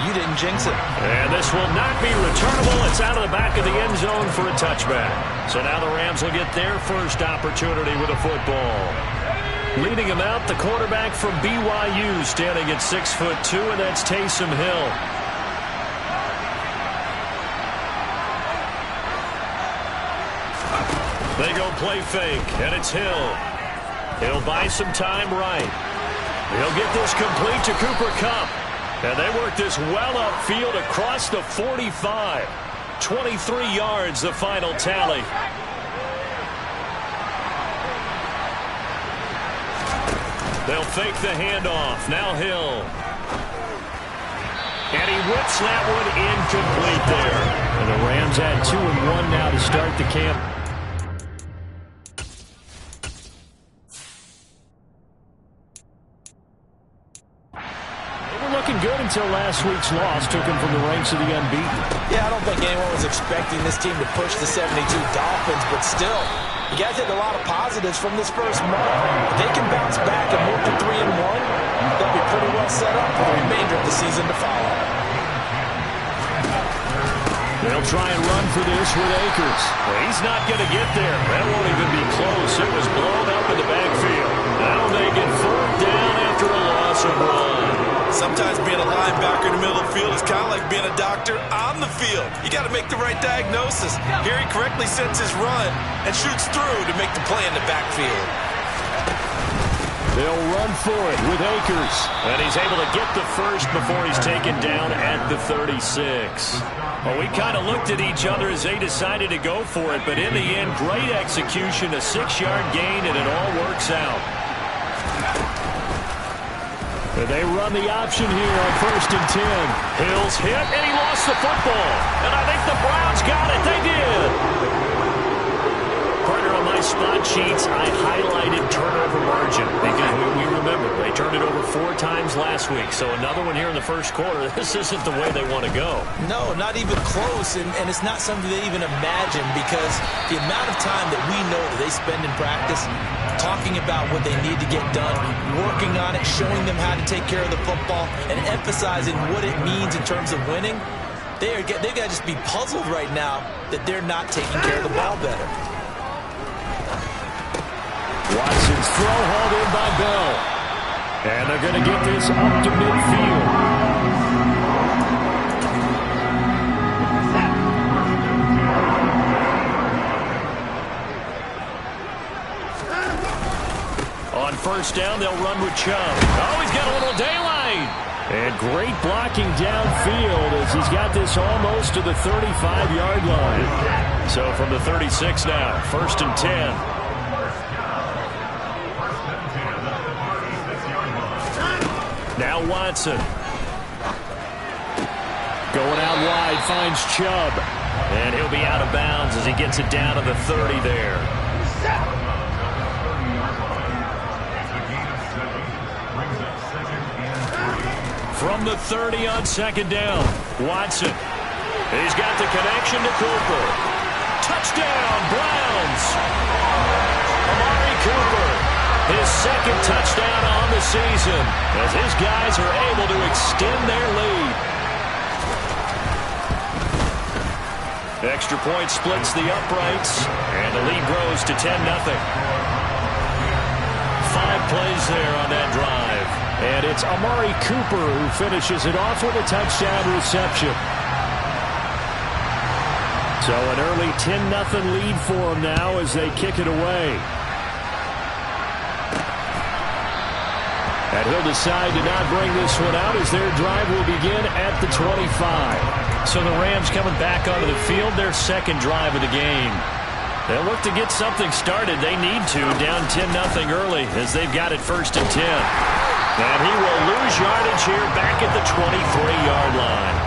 You didn't jinx it. And this will not be returnable. It's out of the back of the end zone for a touchback. So now the Rams will get their first opportunity with a football. Leading him out, the quarterback from BYU, standing at 6'2", and that's Taysom Hill. They go play fake, and it's Hill. He'll buy some time right. He'll get this complete to Cooper Kupp. And they work this well upfield across the 45. 23 yards, the final tally. They'll fake the handoff. Now Hill. And he whips that one incomplete there. And the Rams add 2-1 now to start the camp. They were looking good until last week's loss took them from the ranks of the unbeaten. Yeah, I don't think anyone was expecting this team to push the 72 Dolphins, but still, you guys had a lot of positives from this first month. If they can bounce back and move to 3-1, they'll be pretty well set up for the remainder of the season to follow. They'll try and run for this with Akers. Well, he's not going to get there. That won't even be close. It was blown up in the backfield. Now they get 4th down after a loss of 1. Sometimes being a linebacker in the middle of the field is kind of like being a doctor on the field. You got to make the right diagnosis. Here he correctly sets his run and shoots through to make the play in the backfield. They'll run for it with Akers. And he's able to get the first before he's taken down at the 36. Well, we kind of looked at each other as they decided to go for it, but in the end, great execution, a 6-yard gain, and it all works out. And they run the option here on 1st and 10. Hill's hit, and he lost the football. And I think the Browns got it. They did. Partner, on my spot sheets, I highlighted turnover margin because we remember they turned it over 4 times last week. So another one here in the first quarter. This isn't the way they want to go. No, not even close, and it's not something they even imagine because the amount of time that we know that they spend in practice talking about what they need to get done, working on it, showing them how to take care of the football, and emphasizing what it means in terms of winning, they got to just be puzzled right now that they're not taking care of the ball better. Watson's throw hauled in by Bell. And they're going to get this up to midfield. On 1st down, they'll run with Chubb. Oh, he's got a little daylight. And great blocking downfield as he's got this almost to the 35-yard line. So from the 36 now, 1st and 10. Now Watson. Going out wide, finds Chubb. And he'll be out of bounds as he gets it down to the 30 there. From the 30 on 2nd down, Watson. He's got the connection to Cooper. Touchdown, Browns. Amari Cooper, his 2nd touchdown on the season as his guys are able to extend their lead. Extra point splits the uprights, and the lead grows to 10-0. 5 plays there on that drive. And it's Amari Cooper who finishes it off with a touchdown reception. So an early 10-0 lead for them now as they kick it away. And he'll decide to not bring this one out as their drive will begin at the 25. So the Rams coming back onto the field, their second drive of the game. They'll look to get something started. They need to, down 10-0 early as they've got it 1st and 10. And he will lose yardage here back at the 23-yard line.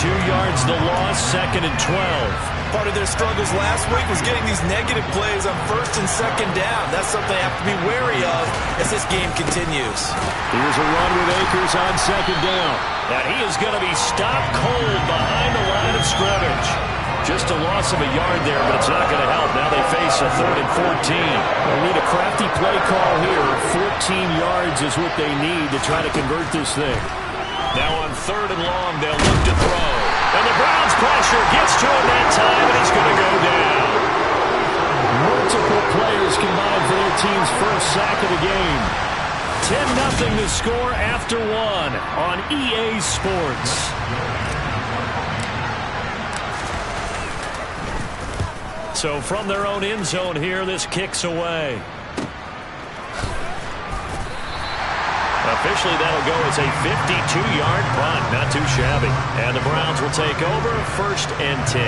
2 yards the loss, 2nd and 12. Part of their struggles last week was getting these negative plays on 1st and 2nd down. That's something they have to be wary of as this game continues. Here's a run with Akers on 2nd down. And he is going to be stopped cold behind the line of scrimmage. Just a loss of a yard there, but it's not going to help. Now they face a 3rd and 14. They need a crafty play call here. 14 yards is what they need to try to convert this thing. Now on 3rd and long, they'll look to throw. And the Browns pressure gets to him that time, and he's going to go down. Multiple players combined for their team's first sack of the game. 10-0 the score after 1 on EA Sports. So from their own end zone here, this kicks away. Officially, that'll go as a 52-yard punt. Not too shabby. And the Browns will take over 1st and 10.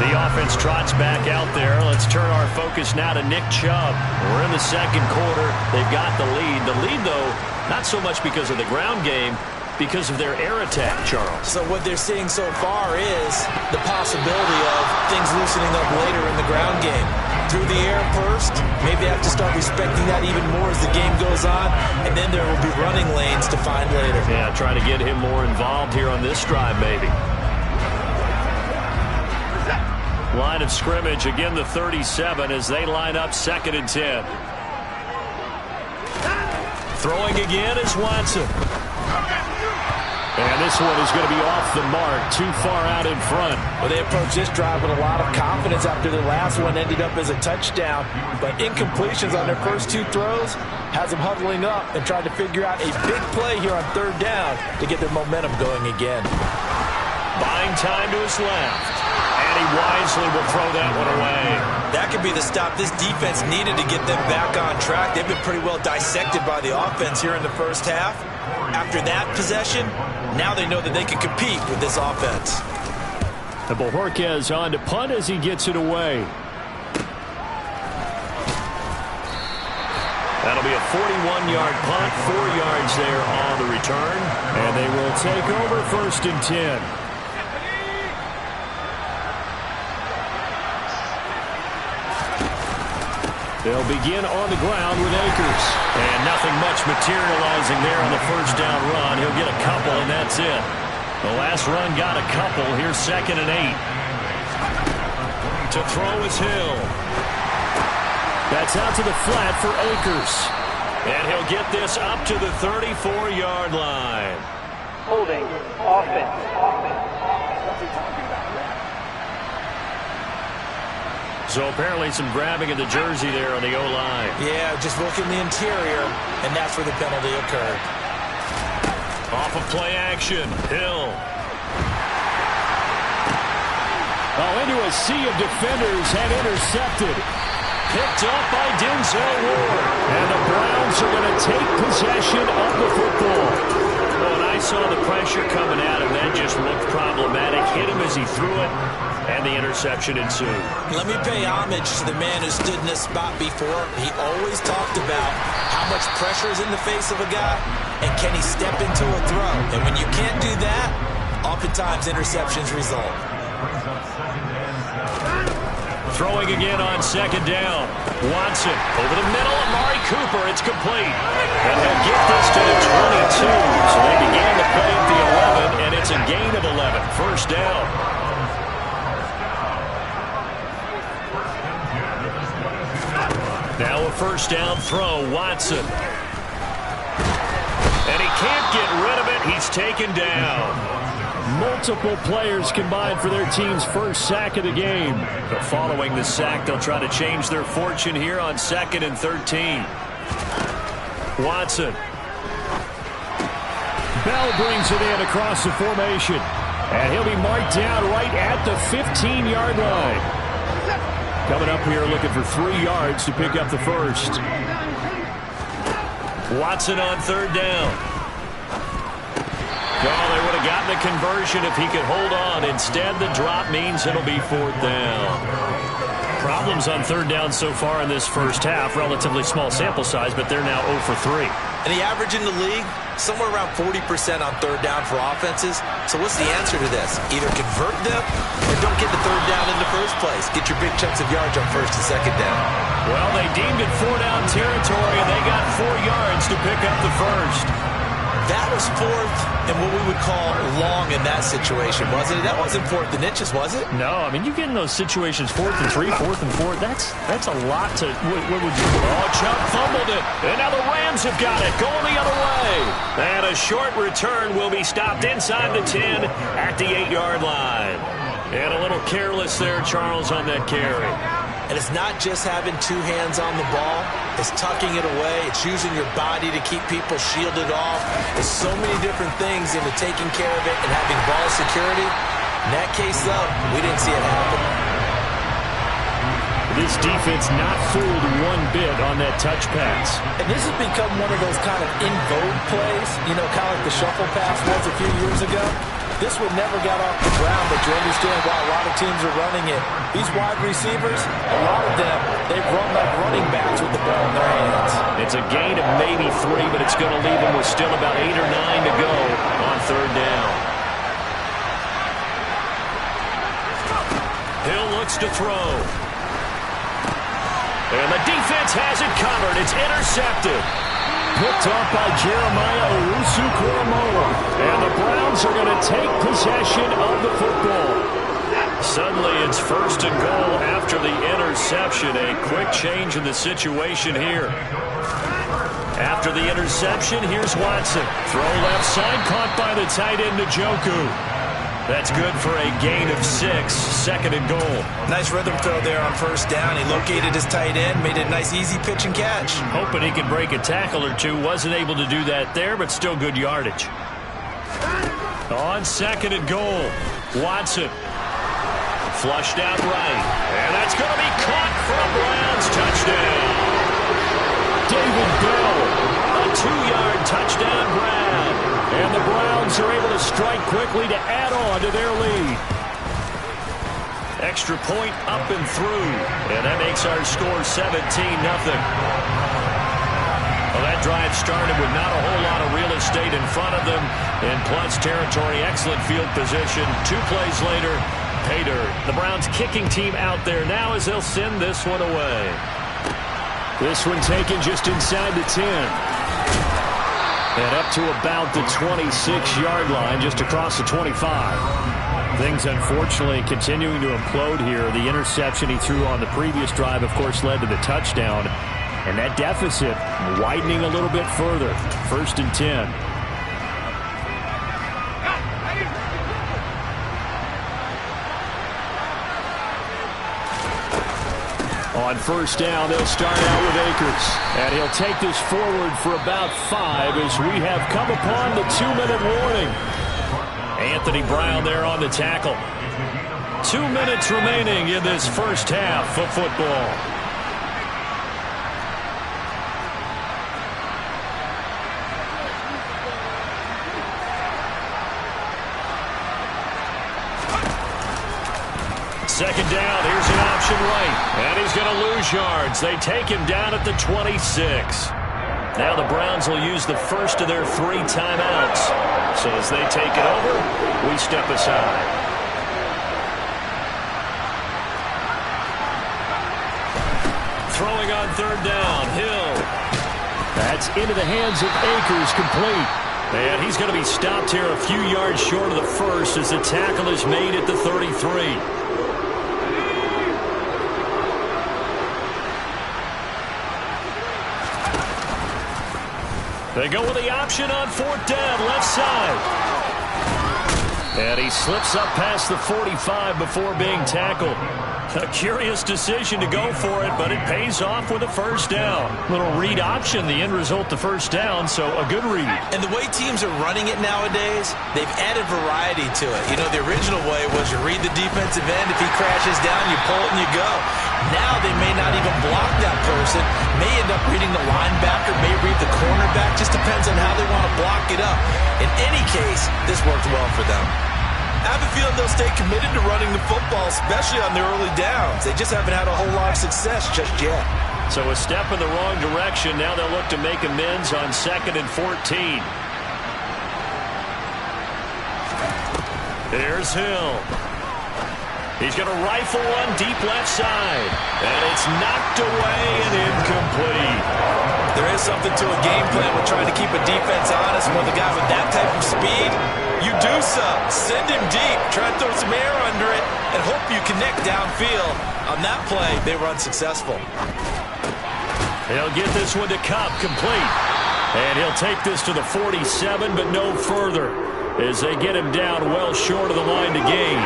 The offense trots back out there. Let's turn our focus now to Nick Chubb. We're in the 2nd quarter. They've got the lead. The lead, though, not so much because of the ground game, because of their air attack, Charles. So what they're seeing so far is the possibility of things loosening up later in the ground game. Through the air first, maybe they have to start respecting that even more as the game goes on, and then there will be running lanes to find later. Yeah, try to get him more involved here on this drive, maybe. Line of scrimmage, again the 37 as they line up 2nd and 10. Throwing again is Watson. And this one is going to be off the mark, too far out in front. Well, they approached this drive with a lot of confidence after their last one ended up as a touchdown. But incompletions on their first 2 throws has them huddling up and trying to figure out a big play here on 3rd down to get their momentum going again. Buying time to his left. And he wisely will throw that one away. That could be the stop this defense needed to get them back on track. They've been pretty well dissected by the offense here in the first half. After that possession, now they know that they can compete with this offense. The Bojorquez on to punt as he gets it away. That'll be a 41-yard punt, 4 yards there on the return. And they will take over 1st and 10. They'll begin on the ground with Akers. And nothing much materializing there on the 1st down run. He'll get a couple, and that's it. The last run got a couple. Here's 2nd and 8. To throw is Hill. That's out to the flat for Akers. And he'll get this up to the 34-yard line. Holding. Offense. So apparently some grabbing of the jersey there on the O-line. Yeah, just look in the interior, and that's where the penalty occurred. Off of play action, Hill. Into a sea of defenders and intercepted. Picked up by Denzel Ward. And the Browns are going to take possession of the football. Well, and I saw the pressure coming at him. That just looked problematic. Hit him as he threw it. And the interception ensued. Let me pay homage to the man who stood in this spot before. He always talked about how much pressure is in the face of a guy and can he step into a throw. And when you can't do that, oftentimes interceptions result. Throwing again on 2nd down. Watson over the middle. Amari Cooper. It's complete. And they'll get this to the 22. So they began the play at the 11, and it's a gain of 11. 1st down. Now a 1st down throw, Watson. And he can't get rid of it. He's taken down. Multiple players combined for their team's first sack of the game. But following the sack, they'll try to change their fortune here on 2nd and 13. Watson. Bell brings it in across the formation. And he'll be marked down right at the 15-yard line. Coming up here looking for 3 yards to pick up the first. Watson on third down. Oh, they would have gotten a conversion if he could hold on. Instead, the drop means it'll be fourth down. Problems on third down so far in this first half. Relatively small sample size, but they're now 0 for 3. And the average in the league, somewhere around 40% on third down for offenses. So what's the answer to this? Either convert them or don't get the third down in the first place. Get your big chunks of yards on first and second down. Well, they deemed it 4-down territory, and they got 4 yards to pick up the first. That was fourth and what we would call long in that situation, wasn't it? That wasn't fourth and inches, was it? No, I mean, you get in those situations 4th and 3, 4th and 4. That's a lot to, what would you do? Oh, Chubb fumbled it, and now the Rams have got it, going the other way. And a short return will be stopped inside the 10 at the 8-yard line. And a little careless there, Charles, on that carry. And it's not just having 2 hands on the ball. It's tucking it away. It's using your body to keep people shielded off. There's so many different things into taking care of it and having ball security. In that case, though, we didn't see it happen. This defense not fooled one bit on that touch pass. And this has become one of those kind of in vogue plays, you know, kind of like the shuffle pass was a few years ago. This one never got off the ground, but you understand why a lot of teams are running it. These wide receivers, a lot of them, they've run like running backs with the ball in their hands. It's a gain of maybe 3, but it's going to leave them with still about 8 or 9 to go on third down. Hill looks to throw. And the defense has it covered. It's intercepted. Picked off by Jeremiah Owusu-Koramoah. And the Browns are going to take possession of the football. Suddenly it's 1st and goal after the interception. A quick change in the situation here. After the interception, here's Watson. Throw left side, caught by the tight end Njoku. That's good for a gain of 6, 2nd and goal. Nice rhythm throw there on first down. He located his tight end, made it a nice easy pitch and catch. Hoping he could break a tackle or two. Wasn't able to do that there, but still good yardage. On 2nd and goal, Watson. Flushed out right. And that's going to be caught for a Browns touchdown. David Bell. A 2-yard touchdown grab. And the Browns are able to strike quickly to add on to their lead. Extra point up and through. And that makes our score 17-0. Well, that drive started with not a whole lot of real estate in front of them. In plus territory, excellent field position. 2 plays later, pay dirt. The Browns kicking team out there now as they'll send this one away. This one taken just inside the 10. And up to about the 26-yard line, just across the 25. Things, unfortunately, continuing to implode here. The interception he threw on the previous drive, of course, led to the touchdown. And that deficit widening a little bit further. 1st and 10. On first down, they'll start out with Akers. And he'll take this forward for about 5 as we have come upon the 2-minute warning. Anthony Brown there on the tackle. 2 minutes remaining in this first half of football. Second down, here's an option right, and he's going to lose yards. They take him down at the 26. Now the Browns will use the first of their 3 timeouts. So as they take it over, we step aside. Throwing on third down, Hill. That's into the hands of Akers, complete. And he's going to be stopped here a few yards short of the first as the tackle is made at the 33. They go with the option on 4th down, left side. And he slips up past the 45 before being tackled. A curious decision to go for it, but it pays off with a first down. Little read option, the end result, the first down, so a good read. And the way teams are running it nowadays, they've added variety to it. You know, the original way was you read the defensive end. If he crashes down, you pull it and you go. Now they may not even block that person, may end up reading the linebacker, may read the cornerback, just depends on how they want to block it up. In any case, this worked well for them. I have a feeling they'll stay committed to running the football, especially on the early downs. They just haven't had a whole lot of success just yet. So a step in the wrong direction. Now they'll look to make amends on 2nd and 14. Here's Hill. He's going to rifle one deep left side. And it's knocked away and incomplete. There is something to a game plan with trying to keep a defense honest. With a guy with that type of speed, you do some. Send him deep. Try to throw some air under it and hope you connect downfield. On that play, they were unsuccessful. He'll get this one to Cup, complete. And he'll take this to the 47, but no further, as they get him down well short of the line to gain.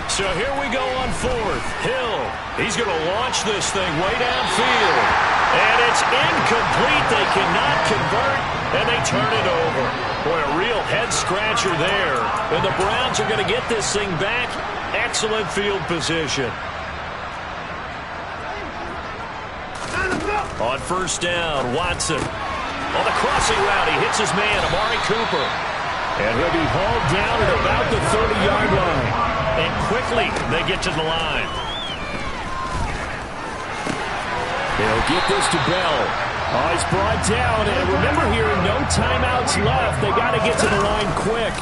So here we go on 4th. Hill, he's going to launch this thing way downfield. And it's incomplete. They cannot convert, and they turn it over. Boy, a real head-scratcher there. And the Browns are going to get this thing back. Excellent field position. On 1st down, Watson. On the crossing route, he hits his man, Amari Cooper. And he'll be hauled down at about the 30-yard line. And quickly, they get to the line. He'll get this to Bell. Oh, he's brought down. And remember here, no timeouts left. They got to get to the line quick.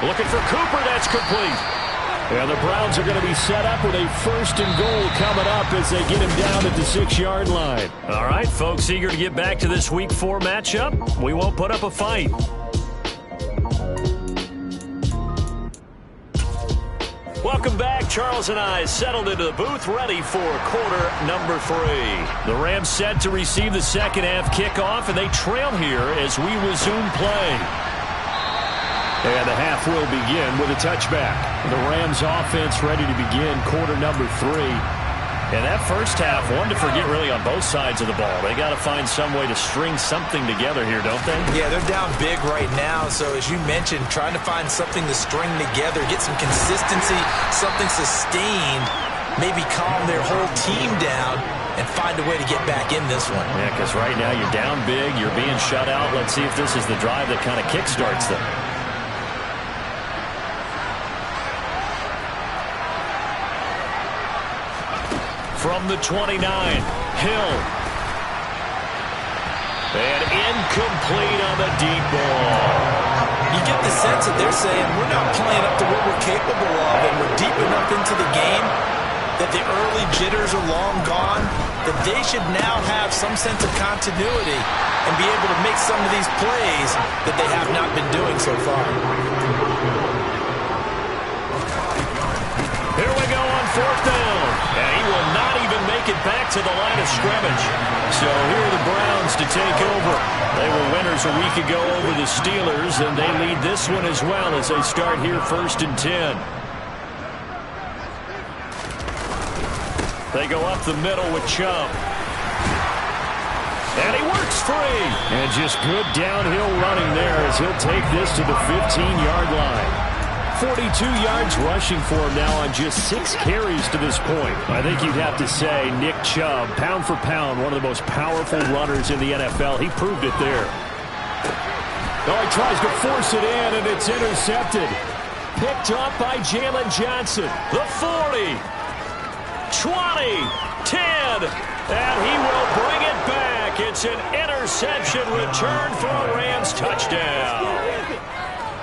Looking for Cooper. That's complete. And the Browns are going to be set up with a 1st and goal coming up as they get him down at the 6-yard line. All right, folks, eager to get back to this Week 4 matchup. We won't put up a fight. Welcome back. Charles and I settled into the booth, ready for quarter number 3. The Rams set to receive the second half kickoff, and they trail here as we resume play. And the half will begin with a touchback. The Rams offense ready to begin quarter number 3. And that first half, one to forget really on both sides of the ball. They got to find some way to string something together here, don't they? Yeah, they're down big right now. So as you mentioned, trying to find something to string together, get some consistency, something sustained, maybe calm their whole team down and find a way to get back in this one. Yeah, because right now you're down big, you're being shut out. Let's see if this is the drive that kind of kickstarts them. From the 29, Hill. And incomplete on the deep ball. You get the sense that they're saying we're not playing up to what we're capable of, and we're deep enough into the game that the early jitters are long gone, that they should now have some sense of continuity and be able to make some of these plays that they have not been doing so far. Here we go on 4th down. And he will not even make it back to the line of scrimmage. So here are the Browns to take over. They were winners a week ago over the Steelers, and they lead this one as well as they start here 1st and 10. They go up the middle with Chubb. And he works free. And just good downhill running there as he'll take this to the 15-yard line. 42 yards rushing for him now on just 6 carries to this point. I think you'd have to say Nick Chubb, pound for pound, one of the most powerful runners in the NFL. He proved it there. Oh, he tries to force it in, and it's intercepted. Picked up by Jalen Johnson. The 40, 20, 10, and he will bring it back. It's an interception return for a Rams touchdown.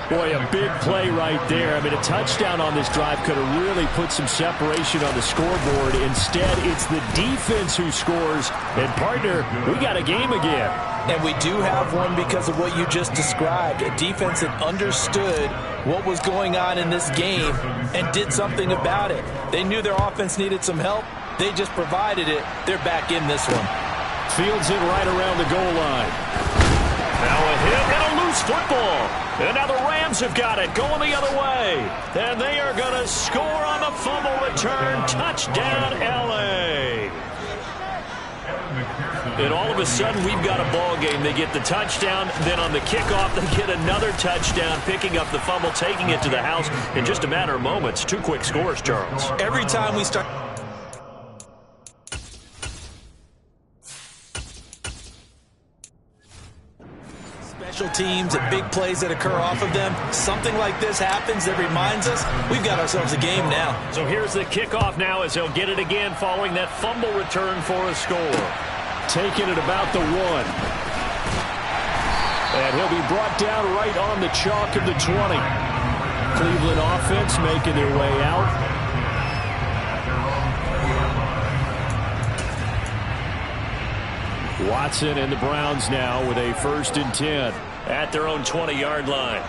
Boy, a big play right there. I mean, a touchdown on this drive could have really put some separation on the scoreboard. Instead, it's the defense who scores. And, partner, we got a game again. And we do have one because of what you just described. A defense that understood what was going on in this game and did something about it. They knew their offense needed some help. They just provided it. They're back in this one. Fields it right around the goal line. Now a hit and a loose football. And now the Rams have got it going the other way. And they are going to score on the fumble return. Touchdown, L.A. And all of a sudden, we've got a ball game. They get the touchdown, then on the kickoff, they get another touchdown, picking up the fumble, taking it to the house in just a matter of moments. 2 quick scores, Charles. Every time we start... special teams and big plays that occur off of them, something like this happens that reminds us we've got ourselves a game now. So here's the kickoff now as he'll get it again following that fumble return for a score. Taking it about the 1. And he'll be brought down right on the chalk of the 20. Cleveland offense making their way out. Watson and the Browns now with a 1st and 10 at their own 20-yard line.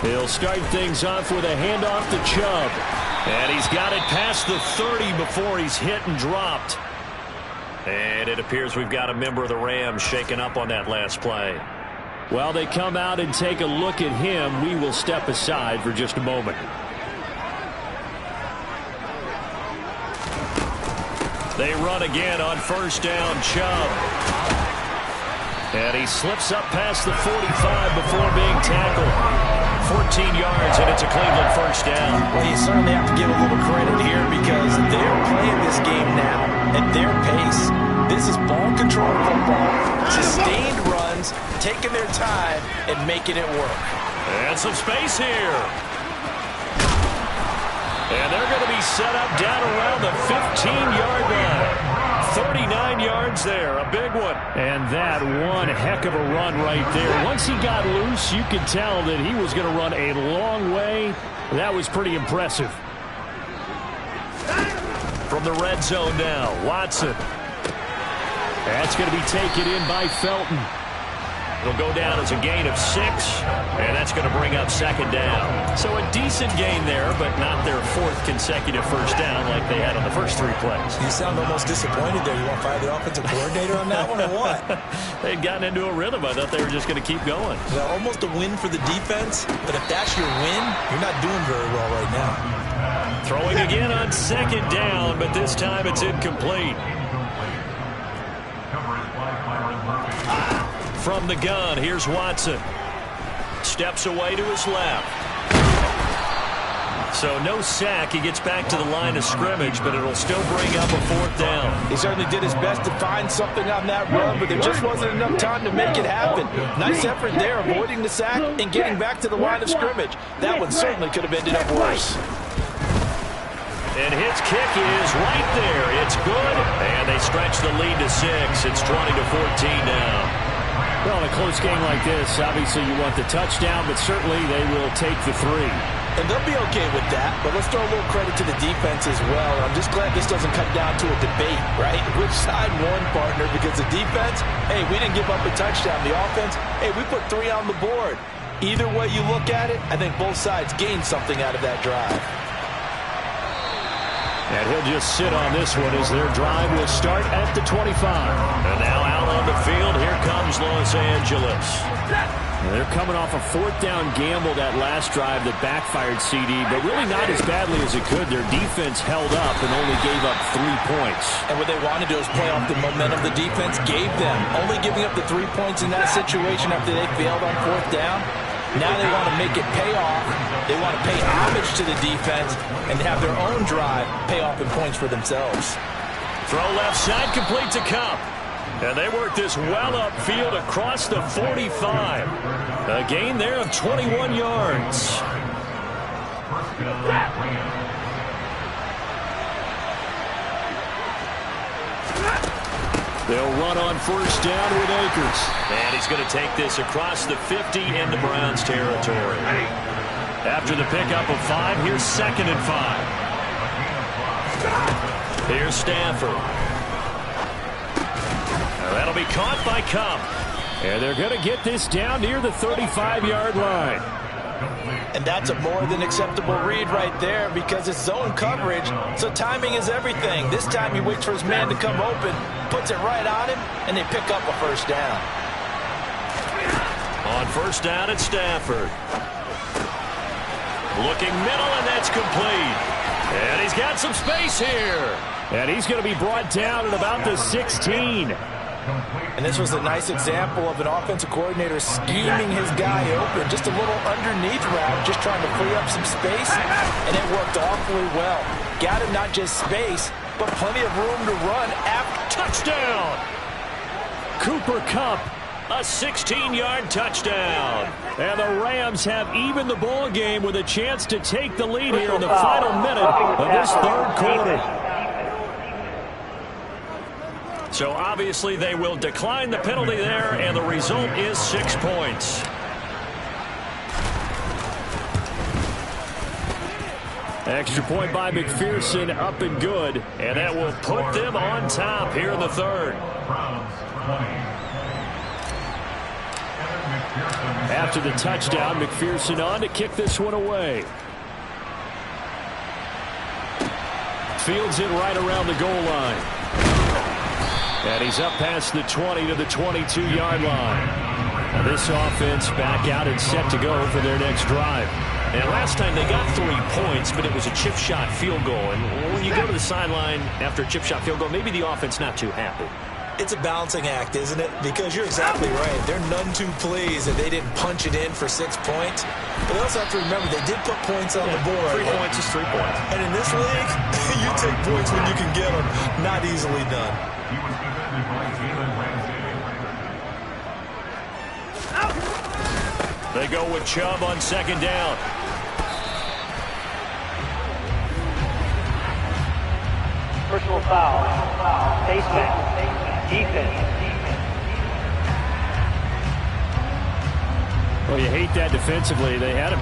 He'll start things off with a handoff to Chubb. And he's got it past the 30 before he's hit and dropped. And it appears we've got a member of the Rams shaken up on that last play. While they come out and take a look at him, we will step aside for just a moment. They run again on 1st down, Chubb. And he slips up past the 45 before being tackled. 14 yards, and it's a Cleveland 1st down. Well, you certainly have to give a little credit here because they're playing this game now at their pace. This is ball control football, sustained runs, taking their time and making it work. And some space here. And they're going to be set up down around the 15-yard line. 39 yards there, a big one. And that one heck of a run right there. Once he got loose, you could tell that he was going to run a long way. That was pretty impressive. From the red zone now, Watson. That's going to be taken in by Felton. It'll go down as a gain of 6, and that's going to bring up 2nd down. So a decent gain there, but not their 4th consecutive 1st down like they had on the first 3 plays. You sound almost disappointed there. You want to fire the offensive coordinator on that one or what? They'd gotten into a rhythm. I thought they were just going to keep going. Well, almost a win for the defense, but if that's your win, you're not doing very well right now. Throwing again on 2nd down, but this time it's incomplete. From the gun, here's Watson. Steps away to his left. So no sack. He gets back to the line of scrimmage, but it'll still bring up a 4th down. He certainly did his best to find something on that run, but there just wasn't enough time to make it happen. Nice effort there, avoiding the sack and getting back to the line of scrimmage. That one certainly could have ended up worse. And his kick is right there. It's good. And they stretch the lead to 6. It's 20-14 now. Well, in a close game like this, obviously you want the touchdown, but certainly they will take the 3. And they'll be okay with that, but let's throw a little credit to the defense as well. I'm just glad this doesn't come down to a debate, right? Which side won, partner? Because the defense, hey, we didn't give up a touchdown. The offense, hey, we put 3 on the board. Either way you look at it, I think both sides gained something out of that drive. And he'll just sit on this one as their drive will start at the 25. And now out on the field, here comes Los Angeles. They're coming off a 4th down gamble that last drive that backfired, CD, but really not as badly as it could. Their defense held up and only gave up 3 points. And what they wanted to do is play off the momentum the defense gave them. Only giving up the 3 points in that situation after they failed on 4th down. Now they want to make it pay off. They want to pay homage to the defense and have their own drive pay off in points for themselves. Throw left side, complete to Cup. And they work this well upfield across the 45. A gain there of 21 yards. They'll run on 1st down with Akers. And he's going to take this across the 50 into Browns territory. After the pickup of 5, here's 2nd and 5. Here's Stafford. Now that'll be caught by Cup. And they're going to get this down near the 35-yard line. And that's a more than acceptable read right there because it's zone coverage, so timing is everything. This time he waits for his man to come open, puts it right on him, and they pick up a 1st down. On 1st down, it's Stafford. Looking middle, and that's complete. And he's got some space here. And he's going to be brought down at about the 16. And this was a nice example of an offensive coordinator scheming his guy open. Just a little underneath route, just trying to free up some space. And it worked awfully well. Got him not just space, but plenty of room to run after. Touchdown! Cooper Kupp, a 16-yard touchdown. And the Rams have evened the ball game with a chance to take the lead here in the final minute of this third quarter. So obviously they will decline the penalty there, and the result is 6 points. Extra point by McPherson, up and good, and that will put them on top here in the third. After the touchdown, McPherson on to kick this one away. Fields it right around the goal line. And he's up past the 20 to the 22-yard line. Now this offense back out and set to go for their next drive. And last time they got 3 points, but it was a chip shot field goal. And when you go to the sideline after a chip shot field goal, maybe the offense not too happy. It's a balancing act, isn't it? Because you're exactly right. They're none too pleased that they didn't punch it in for 6 points. But they also have to remember they did put points on the board. 3 points is 3 points. And in this league, you take points when you can get them. Not easily done. They go with Chubb on second down. Personal foul. Face mask. Defense. Well, you hate that defensively. They had him.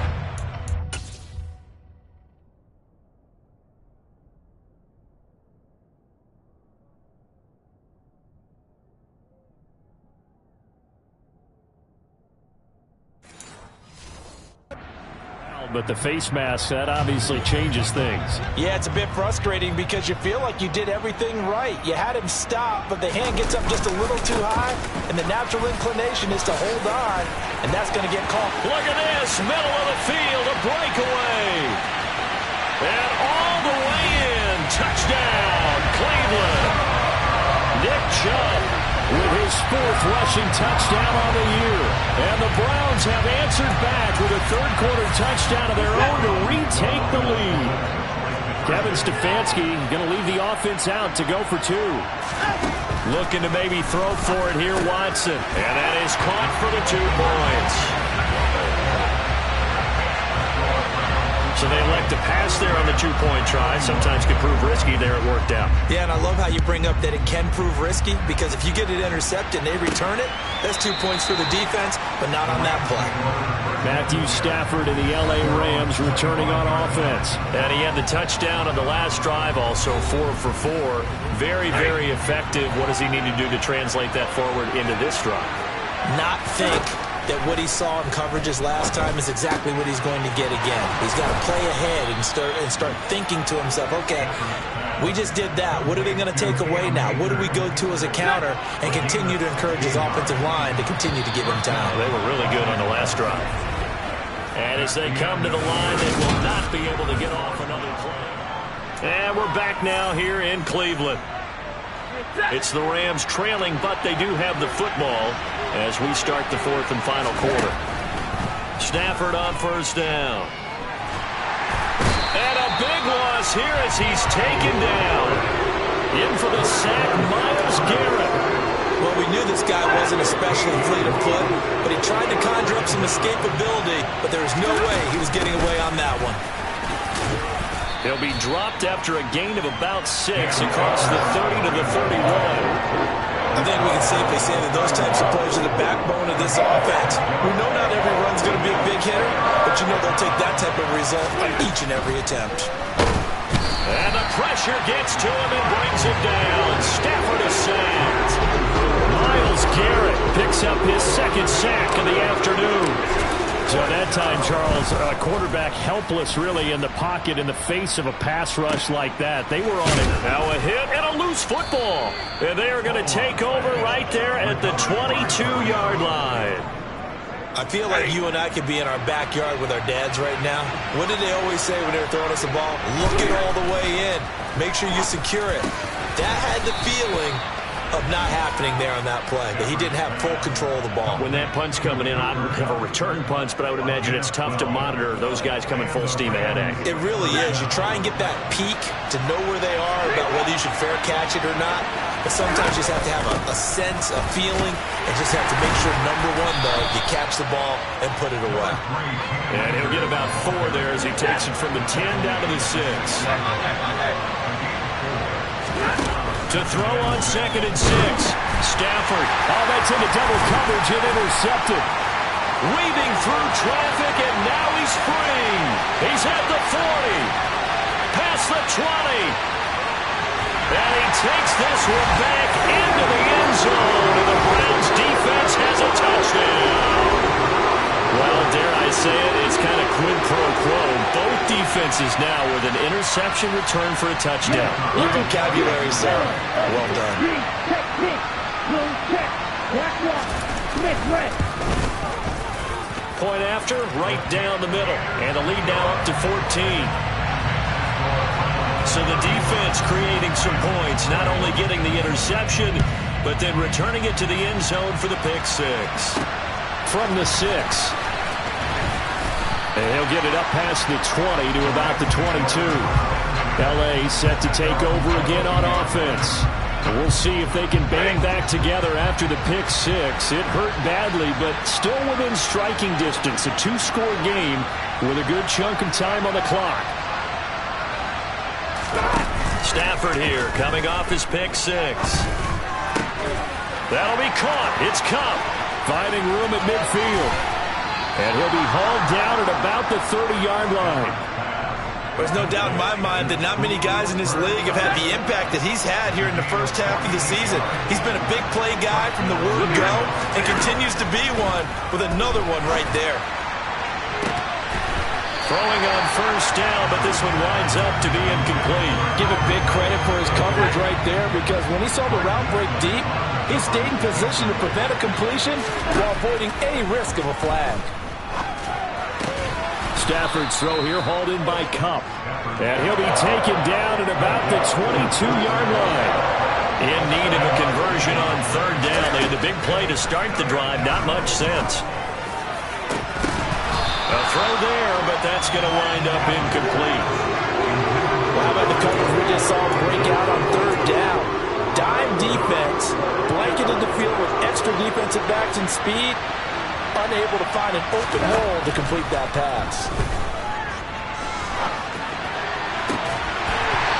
But the face mask, that obviously changes things. Yeah, it's a bit frustrating because you feel like you did everything right. You had him stop, but the hand gets up just a little too high, and the natural inclination is to hold on, and that's going to get caught. Look at this, middle of the field, a breakaway. And all the way in, touchdown, Cleveland. Nick Chubb with his 4th rushing touchdown on the year. And the Browns have answered back with a third-quarter touchdown of their own to retake the lead. Kevin Stefanski going to leave the offense out to go for 2. Looking to maybe throw for it here, Watson. And that is caught for the 2 points. So they elect to pass there on the 2-point try. Sometimes could prove risky. There it worked out. Yeah, and I love how you bring up that it can prove risky, because if you get it intercepted and they return it, that's 2 points for the defense, but not on that play. Matthew Stafford and the L.A. Rams returning on offense. And he had the touchdown on the last drive, also 4 for 4. Very, very effective. What does he need to do to translate that forward into this drive? Not think that what he saw in coverages last time is exactly what he's going to get again. He's got to play ahead and start thinking to himself, okay, we just did that. What are they going to take away now? What do we go to as a counter? And continue to encourage his offensive line to continue to give him time. They were really good on the last drive. And as they come to the line, they will not be able to get off another play. And we're back now here in Cleveland. It's the Rams trailing, but they do have the football as we start the 4th and final quarter. Stafford on first down. And a big loss here as he's taken down. In for the sack, Myles Garrett. Well, we knew this guy wasn't especially fleet of foot, but he tried to conjure up some escapability, but there was no way he was getting away on that one. He'll be dropped after a gain of about 6 across the 30 to the 31. I think we can safely say that those types of plays are the backbone of this offense. We know not every run's going to be a big hitter, but you know they'll take that type of result on each and every attempt. And the pressure gets to him and brings him down. Stafford is sacked. Myles Garrett picks up his 2nd sack of the afternoon. So at that time, Charles, a quarterback helpless really in the pocket in the face of a pass rush like that. They were on it. Now a hit and a loose football. And they are going to take over right there at the 22-yard line. I feel like you and I could be in our backyard with our dads right now. What did they always say when they were throwing us the ball? Look it all the way in. Make sure you secure it. That had the feeling of not happening there on that play, that he didn't have full control of the ball. When that punt's coming in, I don't have a return punch, but I would imagine it's tough to monitor those guys coming full steam ahead at you. It really is. You try and get that peek to know where they are, about whether you should fair catch it or not. But sometimes you just have to have a sense, a feeling, and just have to make sure, number one, though, you catch the ball and put it away. And he'll get about 4 there as he takes it from the 10 down to the 6. To throw on 2nd and 6. Stafford. Oh, that's into double coverage and intercepted. Weaving through traffic, and now he's free. He's at the 40. Past the 20. And he takes this one back into the end zone. And the Browns defense has a touchdown. Well, dare I say it, it's kind of quid pro quo. Both defenses now with an interception return for a touchdown. Your vocabulary, sir. Well done. Point after, right down the middle. And the lead now up to 14. So the defense creating some points, not only getting the interception, but then returning it to the end zone for the pick 6. From the 6. And he'll get it up past the 20 to about the 22. L.A. set to take over again on offense. And we'll see if they can band back together after the pick 6. It hurt badly, but still within striking distance. A 2-score game with a good chunk of time on the clock. Stafford here, coming off his pick 6. That'll be caught. It's Cup. Finding room at midfield. And he'll be hauled down at about the 30-yard line. There's no doubt in my mind that not many guys in this league have had the impact that he's had here in the first half of the season. He's been a big play guy from the word go and continues to be one with another one right there. Throwing on first down, but this one winds up to be incomplete. Give a big credit for his coverage right there, because when he saw the route break deep, he stayed in position to prevent a completion while avoiding any risk of a flag. Stafford's throw here hauled in by Cup. And he'll be taken down at about the 22-yard line. In need of a conversion on 3rd down. They had the big play to start the drive. Not much sense. A throw there, but that's going to wind up incomplete. Well, how about the coverage we just saw break out on 3rd down? Dime defense, blanketed the field with extra defensive backs and speed, unable to find an open hole to complete that pass.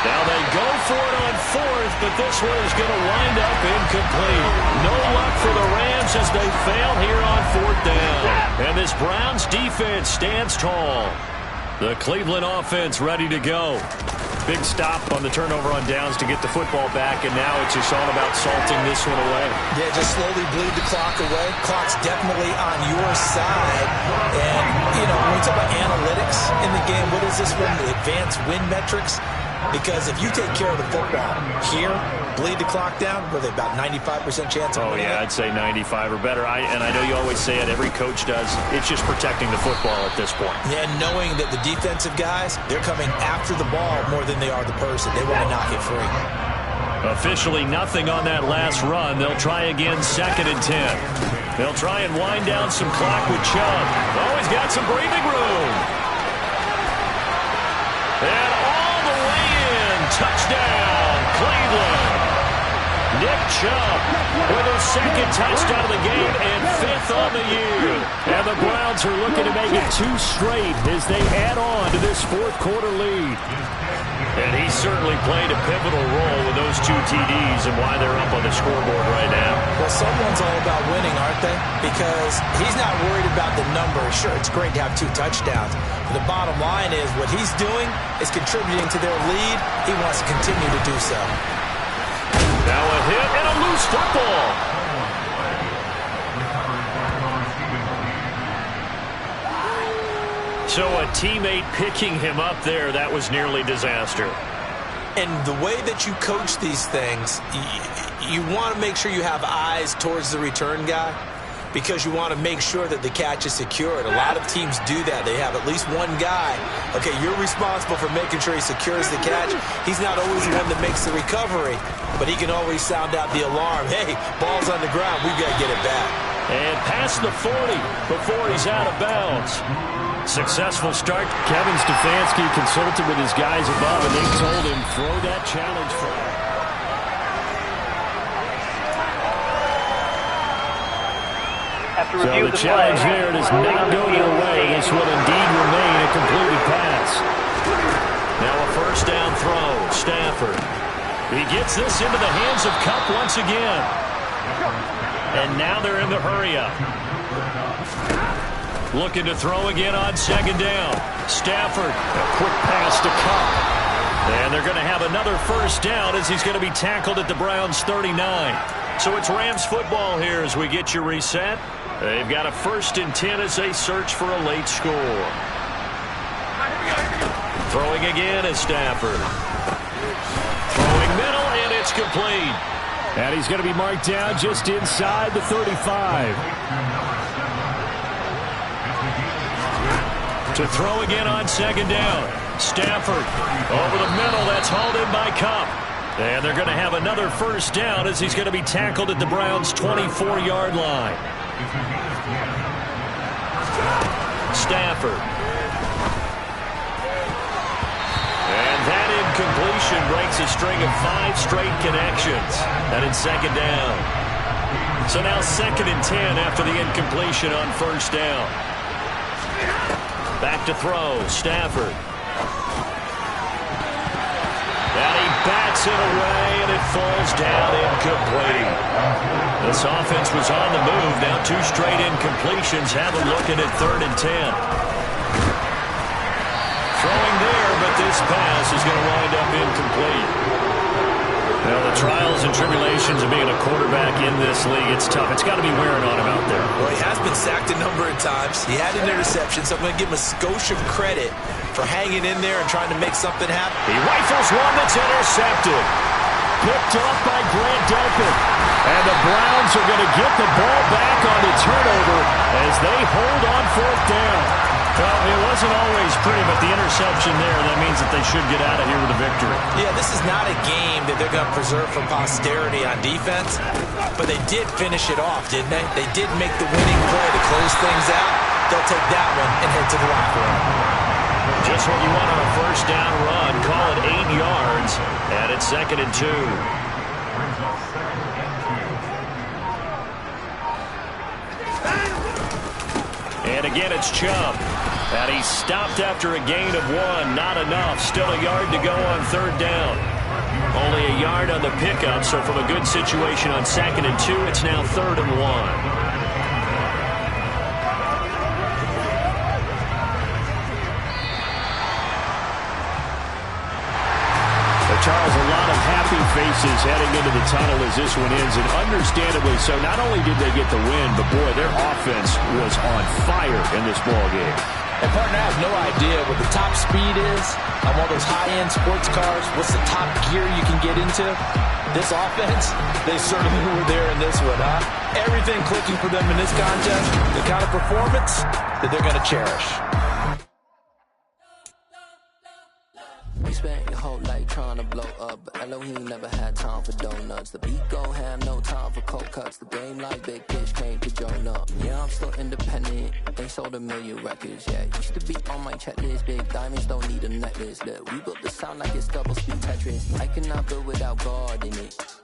Now they go for it on 4th, but this one is going to wind up incomplete. No luck for the Rams as they fail here on 4th down. And this Browns defense stands tall. The Cleveland offense ready to go. Big stop on the turnover on downs to get the football back, and now it's just all about salting this one away. Yeah, just slowly bleed the clock away. Clock's definitely on your side. And, you know, when we talk about analytics in the game, what is this one? The advanced win metrics? Because if you take care of the football here, bleed the clock down, with about 95% chance of winning. Oh, yeah, I'd say 95 or better. And I know you always say it, every coach does. It's just protecting the football at this point. Yeah, knowing that the defensive guys, they're coming after the ball more than they are the person. They want to knock it free. Officially nothing on that last run. They'll try again 2nd and 10. They'll try and wind down some clock with Chubb. Oh, he's got some breathing room. And all the way in. Touchdown, Cleveland. Nick Chubb with his 2nd touchdown of the game and 5th on the year. And the Browns are looking to make it 2 straight as they add on to this 4th quarter lead. And he certainly played a pivotal role with those 2 TDs and why they're up on the scoreboard right now. Well, someone's all about winning, aren't they? Because he's not worried about the numbers. Sure, it's great to have 2 touchdowns. But the bottom line is what he's doing is contributing to their lead. He wants to continue to do so. Now a hit and a loose football. So a teammate picking him up there, that was nearly disaster. And the way that you coach these things, you want to make sure you have eyes towards the return guy. because you want to make sure that the catch is secured. A lot of teams do that. They have at least one guy. Okay, you're responsible for making sure he secures the catch. He's not always the one that makes the recovery, but he can always sound out the alarm. Hey, ball's on the ground. We've got to get it back. And past the 40 before he's out of bounds. Successful start. Kevin Stefanski consulted with his guys above, and they told him, throw that challenge flag. After So review the challenge there does not go their way. This will indeed remain a completed pass. Now a first down throw. Stafford. He gets this into the hands of Kupp once again. And now they're in the hurry-up. Looking to throw again on second down. Stafford, a quick pass to Kupp. And they're going to have another first down as he's going to be tackled at the Browns' 39. So it's Rams football here as we get you reset. They've got a 1st and 10 as they search for a late score. Throwing again is Stafford. Throwing middle, and it's complete. And he's going to be marked down just inside the 35. To throw again on second down. Stafford over the middle. That's hauled in by Kupp. And they're going to have another first down as he's going to be tackled at the Browns' 24-yard line. Stafford. And that incompletion breaks a string of 5 straight connections. And in second down. So now 2nd and 10 after the incompletion on first down. Back to throw. Stafford. And he bats it away, and it falls down incomplete. This offense was on the move. Now 2 straight incompletions. Have a look at it 3rd and 10. Throwing there, but this pass is going to wind up incomplete. Well, the trials and tribulations of being a quarterback in this league, it's tough. It's got to be wearing on him out there. Well, he has been sacked a number of times. He had an interception, so I'm going to give him a skosh of credit for hanging in there and trying to make something happen. He rifles one that's intercepted. Picked up by Grant Delpit. And the Browns are going to get the ball back on the turnover as they hold on 4th down. Well, it wasn't always pretty, but the interception there, that means that they should get out of here with a victory. Yeah, this is not a game that they're going to preserve for posterity on defense, but they did finish it off, didn't they? They did make the winning play to close things out. They'll take that one and head to the locker room. Just what you want on a first down run. Call it 8 yards, and it's 2nd and 2. And again, it's Chubb. And he's stopped after a gain of 1. Not enough. Still a yard to go on 3rd down. Only a yard on the pickup, so from a good situation on 2nd and 2, it's now 3rd and 1. Charles, a lot of happy faces heading into the tunnel as this one ends, and understandably so. Not only did they get the win, but boy, their offense was on fire in this ball game. And partner, I have no idea what the top speed is on one of those high-end sports cars. What's the top gear you can get into? This offense, they certainly were there in this one, huh? Everything clicking for them in this contest, the kind of performance that they're going to cherish. You spent your whole life trying to blow up, but Elohim never had time for donuts. The beat go ham, no time for cold cuts. The game like Big Pitch came to join up. Yeah, I'm still independent. They sold 1 million records, yeah. Used to be on my checklist. Big diamonds don't need a necklace. Look, we built the sound like it's double speed Tetris. I cannot build without God in it.